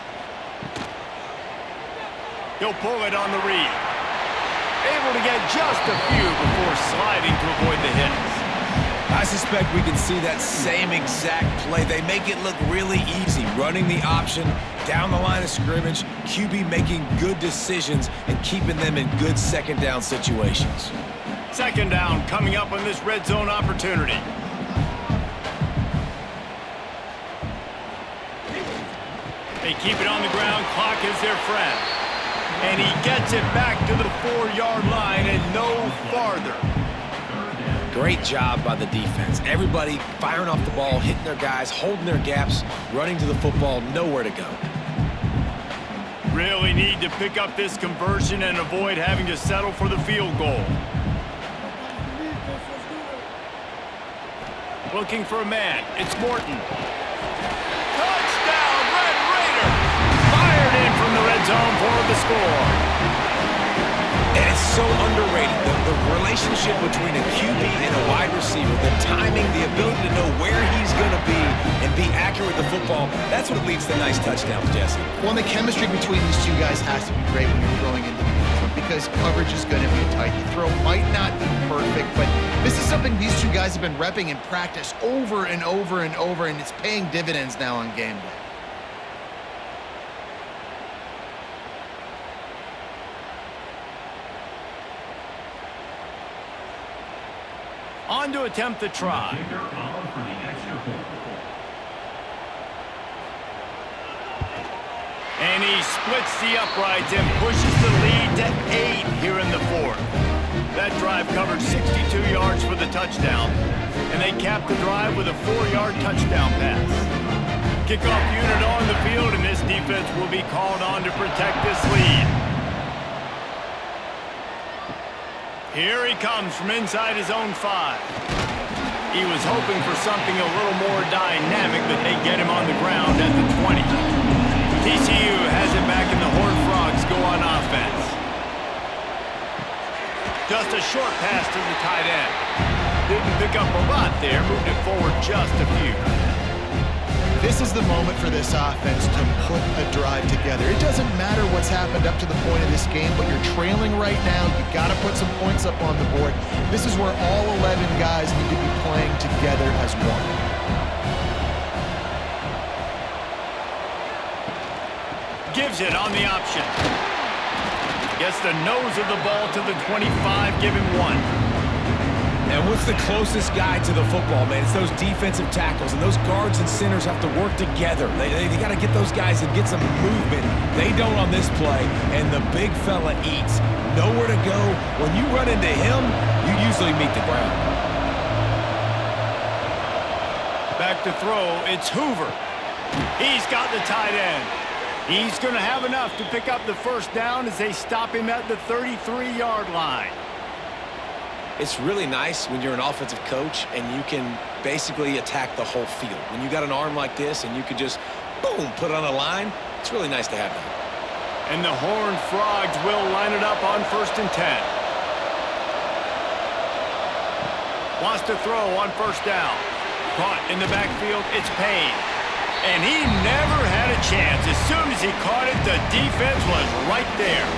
He'll pull it on the read. Able to get just a few before sliding to avoid the hits. I suspect we can see that same exact play. They make it look really easy, running the option down the line of scrimmage, QB making good decisions and keeping them in good 2nd down situations. 2nd down coming up on this red zone opportunity. They keep it on the ground. Clock is their friend. And he gets it back to the 4-yard line and no farther. Great job by the defense. Everybody firing off the ball, hitting their guys, holding their gaps, running to the football, nowhere to go. Really need to pick up this conversion and avoid having to settle for the field goal. Looking for a man. It's Morton. Touchdown, Red Raider! Fired in from the red zone for the score. And it's so underrated, the relationship between a QB and a wide receiver, the timing, the ability to know where he's going to be and be accurate with the football, that's what leads to nice touchdowns, Jesse. Well, the chemistry between these two guys has to be great when you're throwing into the end because coverage is going to be tight. The throw might not be perfect, but this is something these two guys have been repping in practice over and over and over, and it's paying dividends now on game day. On to attempt the try. And he splits the uprights and pushes the lead to 8 here in the fourth. That drive covered 62 yards for the touchdown, and they capped the drive with a 4-yard touchdown pass. Kickoff unit on the field, and this defense will be called on to protect this lead. Here he comes from inside his own 5. He was hoping for something a little more dynamic, but they get him on the ground at the 20. TCU has it back, and the Horned Frogs go on offense. Just a short pass to the tight end. Didn't pick up a lot there, moved it forward just a few. This is the moment for this offense to put a drive together. It doesn't matter what's happened up to the point of this game, but you're trailing right now. You've got to put some points up on the board. This is where all 11 guys need to be playing together as one. Gives it on the option. Gets the nose of the ball to the 25, give him 1. And what's the closest guy to the football, man? It's those defensive tackles, and those guards and centers have to work together. They got to get those guys and get some movement. They don't on this play, and the big fella eats. Nowhere to go. When you run into him, you usually meet the ground. Back to throw, it's Hoover. He's got the tight end. He's going to have enough to pick up the first down as they stop him at the 33-yard line. It's really nice when you're an offensive coach and you can basically attack the whole field. When you got an arm like this and you can just, boom, put it on a line, it's really nice to have that. And the Horned Frogs will line it up on 1st and 10. Wants to throw on 1st down. Caught in the backfield, it's Payne. And he never had a chance. As soon as he caught it, the defense was right there.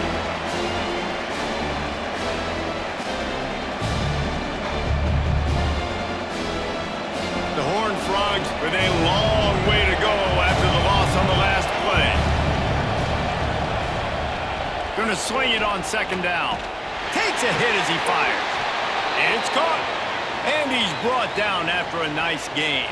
The Horned Frogs with a long way to go after the loss on the last play. Gonna swing it on 2nd down. Takes a hit as he fires. And it's caught. And he's brought down after a nice gain.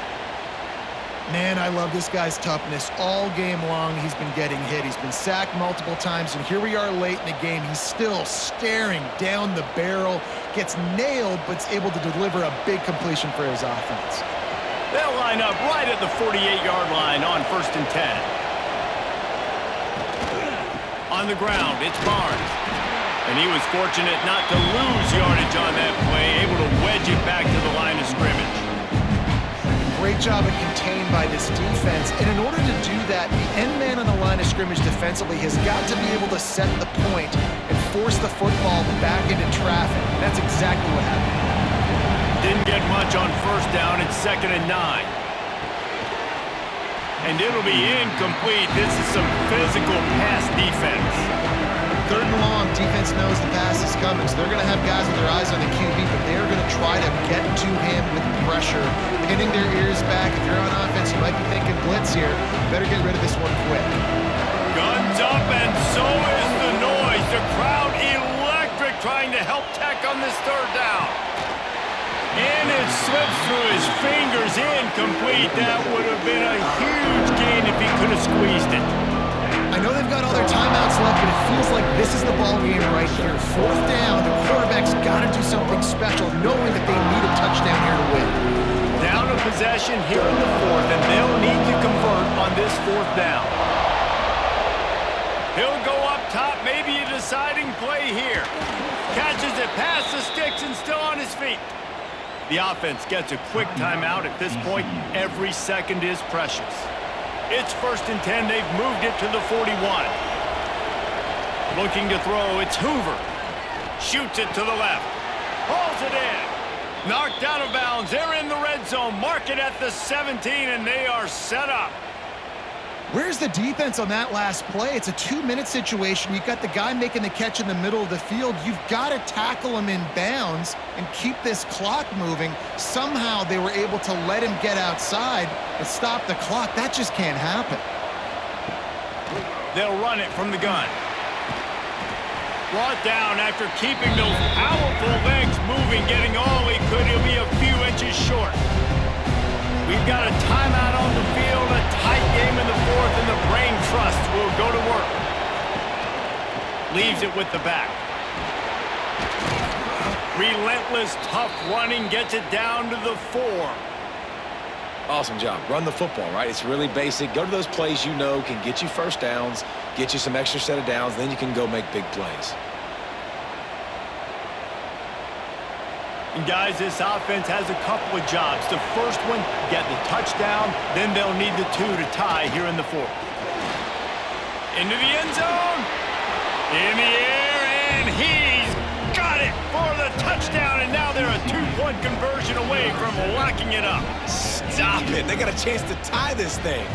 Man, I love this guy's toughness. All game long, he's been getting hit. He's been sacked multiple times, and here we are late in the game. He's still staring down the barrel, gets nailed, but's able to deliver a big completion for his offense. They'll line up right at the 48-yard line on 1st and 10. On the ground, it's Barnes. And he was fortunate not to lose yardage on that play, able to wedge it back to the line of scrimmage. Great job of contained by this defense. And in order to do that, the end man on the line of scrimmage defensively has got to be able to set the point and force the football back into traffic. That's exactly what happened. Didn't get much on 1st down. It's 2nd and 9. And it'll be incomplete. This is some physical pass defense. 3rd and long, defense knows the pass is coming, so they're going to have guys with their eyes on the QB, but they're going to try to get to him with pressure, pinning their ears back. If you're on offense, you might be thinking blitz here. Better get rid of this one quick. Guns up, and so is the noise. The crowd electric, trying to help Tech on this 3rd down. And it slips through his fingers, incomplete. That would have been a huge gain if he could have squeezed it. I know they've got all their timeouts left, but it feels like this is the ball game right here. 4th down, the quarterback's got to do something special, knowing that they need a touchdown here to win. Down a possession here in the 4th, and they'll need to convert on this 4th down. He'll go up top, maybe a deciding play here. Catches it past the sticks and still on his feet. The offense gets a quick timeout at this point. Every second is precious. It's 1st and 10. They've moved it to the 41. Looking to throw, it's Hoover. Shoots it to the left. Hauls it in. Knocked out of bounds. They're in the red zone. Mark it at the 17, and they are set up. Where's the defense on that last play? It's a 2-minute situation. You've got the guy making the catch in the middle of the field. You've got to tackle him in bounds and keep this clock moving. Somehow they were able to let him get outside and stop the clock. That just can't happen. They'll run it from the gun. Brought down after keeping those powerful legs moving, getting all he could. He'll be a few inches short. We've got a timeout on the field, a tight game in the 4th, and the brain trusts will go to work. Leaves it with the back. Relentless, tough running gets it down to the 4. Awesome job. Run the football, right? It's really basic. Go to those plays you know can get you first downs, get you some extra set of downs, then you can go make big plays. And guys, this offense has a couple of jobs. The first one, get the touchdown, then they'll need the 2 to tie here in the 4th. Into the end zone. In the air, and he's got it for the touchdown, and now they're a 2-point conversion away from locking it up. Stop it. They got a chance to tie this thing.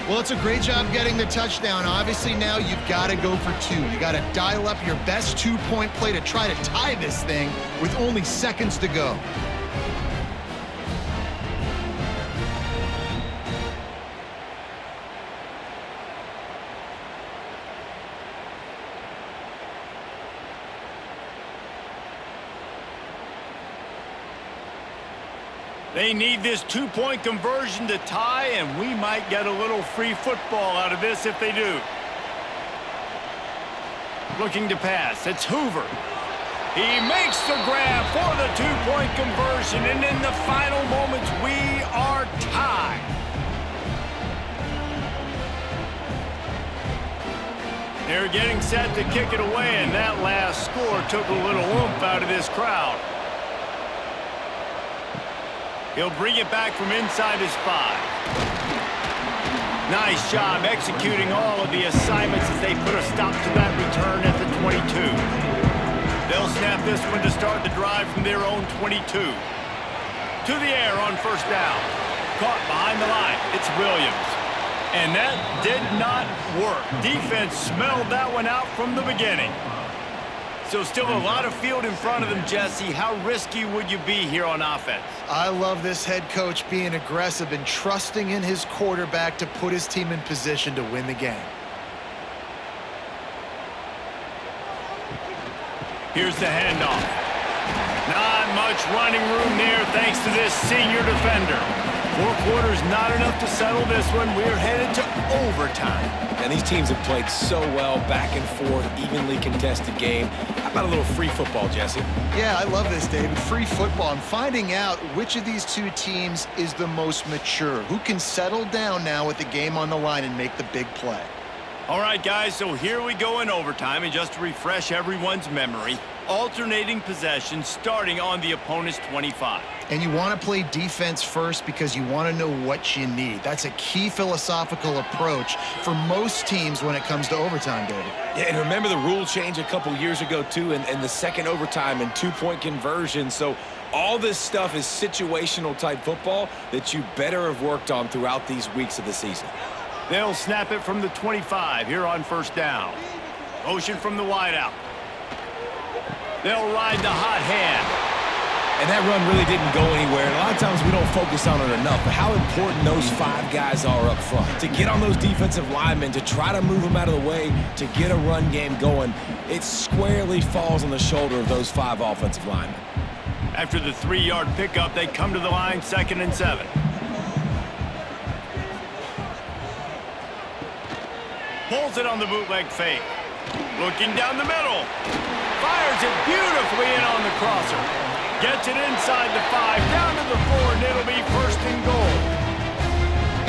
Well, it's a great job getting the touchdown. Obviously, now you've got to go for 2. You got to dial up your best 2-point play to try to tie this thing with only seconds to go. They need this 2-point conversion to tie, and we might get a little free football out of this if they do. Looking to pass. It's Hoover. He makes the grab for the 2-point conversion, and in the final moments, we are tied. They're getting set to kick it away, and that last score took a little oomph out of this crowd. He'll bring it back from inside his 5. Nice job executing all of the assignments as they put a stop to that return at the 22. They'll snap this one to start the drive from their own 22. To the air on first down. Caught behind the line. It's Williams. And that did not work. Defense smelled that one out from the beginning. So still a lot of field in front of them, Jesse. How risky would you be here on offense? I love this head coach being aggressive and trusting in his quarterback to put his team in position to win the game. Here's the handoff. Not much running room there thanks to this senior defender. 4 quarters, not enough to settle this one. We're headed to overtime. And these teams have played so well, back and forth, evenly contested game. How about a little free football, Jesse? Yeah, I love this, David. Free football. I'm finding out which of these 2 teams is the most mature, who can settle down now with the game on the line and make the big play. All right, guys, so here we go in overtime, and just to refresh everyone's memory, alternating possession starting on the opponent's 25. And you want to play defense first because you want to know what you need. That's a key philosophical approach for most teams when it comes to overtime, David. Yeah, and remember the rule change a couple years ago, too, and the second overtime and 2-point conversion. So all this stuff is situational type football that you better have worked on throughout these weeks of the season. They'll snap it from the 25 here on first down. Motion from the wideout. They'll ride the hot hand. And that run really didn't go anywhere. And a lot of times we don't focus on it enough. But how important those 5 guys are up front. To get on those defensive linemen, to try to move them out of the way, to get a run game going, it squarely falls on the shoulder of those 5 offensive linemen. After the 3-yard pickup, they come to the line 2nd and 7. Pulls it on the bootleg fake. Looking down the middle. Fires it beautifully in on the crosser. Gets it inside the 5, down to the 4, and it'll be 1st and goal.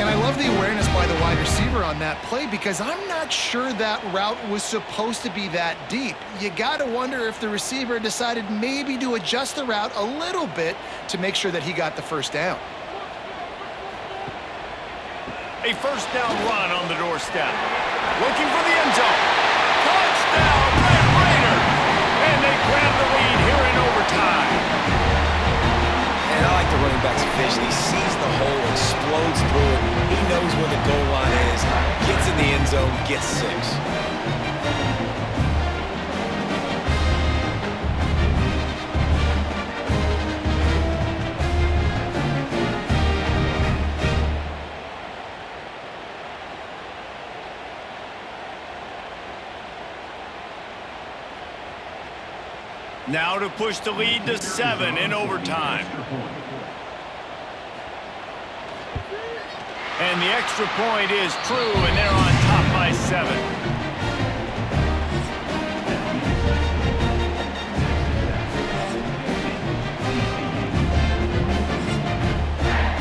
And I love the awareness by the wide receiver on that play because I'm not sure that route was supposed to be that deep. You got to wonder if the receiver decided maybe to adjust the route a little bit to make sure that he got the first down. A first down run on the doorstep. Looking for the end zone. Touchdown, Red Raiders! And they grab the lead here in overtime. And I like the running back's vision. He sees the hole, explodes through it. He knows where the goal line is, gets in the end zone, gets 6. Now to push the lead to 7 in overtime. And the extra point is true, and they're on top by 7.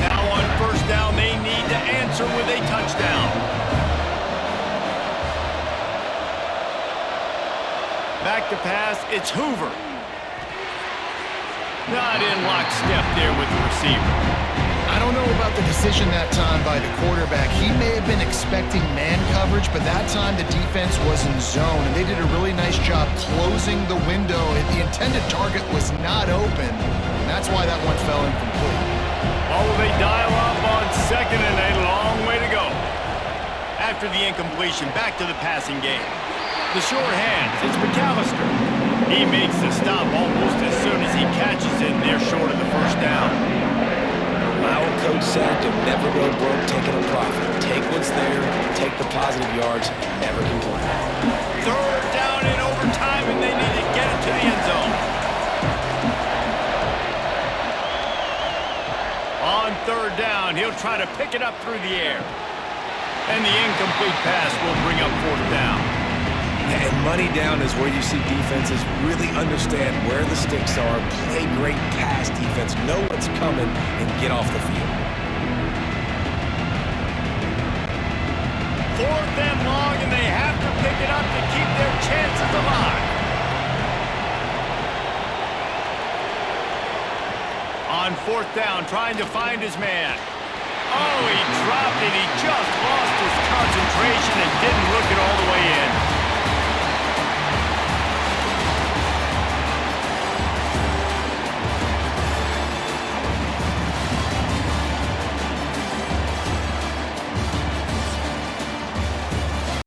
Now on first down, they need to answer with a touchdown. Back to pass, it's Hoover. Not in lockstep there with the receiver. I don't know about the decision that time by the quarterback. He may have been expecting man coverage, but that time the defense was in zone, and they did a really nice job closing the window. The intended target was not open, and that's why that one fell incomplete. Oh, they dial up on second, and a long way to go. After the incompletion, back to the passing game. The short hands, it's McAllister. He makes the stop almost as soon as he catches it, and they're short of the first down. My old coach said to never go broke taking a profit. Take what's there, take the positive yards, never complain. Third down in overtime, and they need to get it to the end zone. On third down, he'll try to pick it up through the air. And the incomplete pass will bring up fourth down. And money down is where you see defenses really understand where the sticks are, play great pass defense, know what's coming, and get off the field. Fourth and long, and they have to pick it up to keep their chances alive. On fourth down, trying to find his man. Oh, he dropped it. He just lost his concentration and didn't look it all the way in.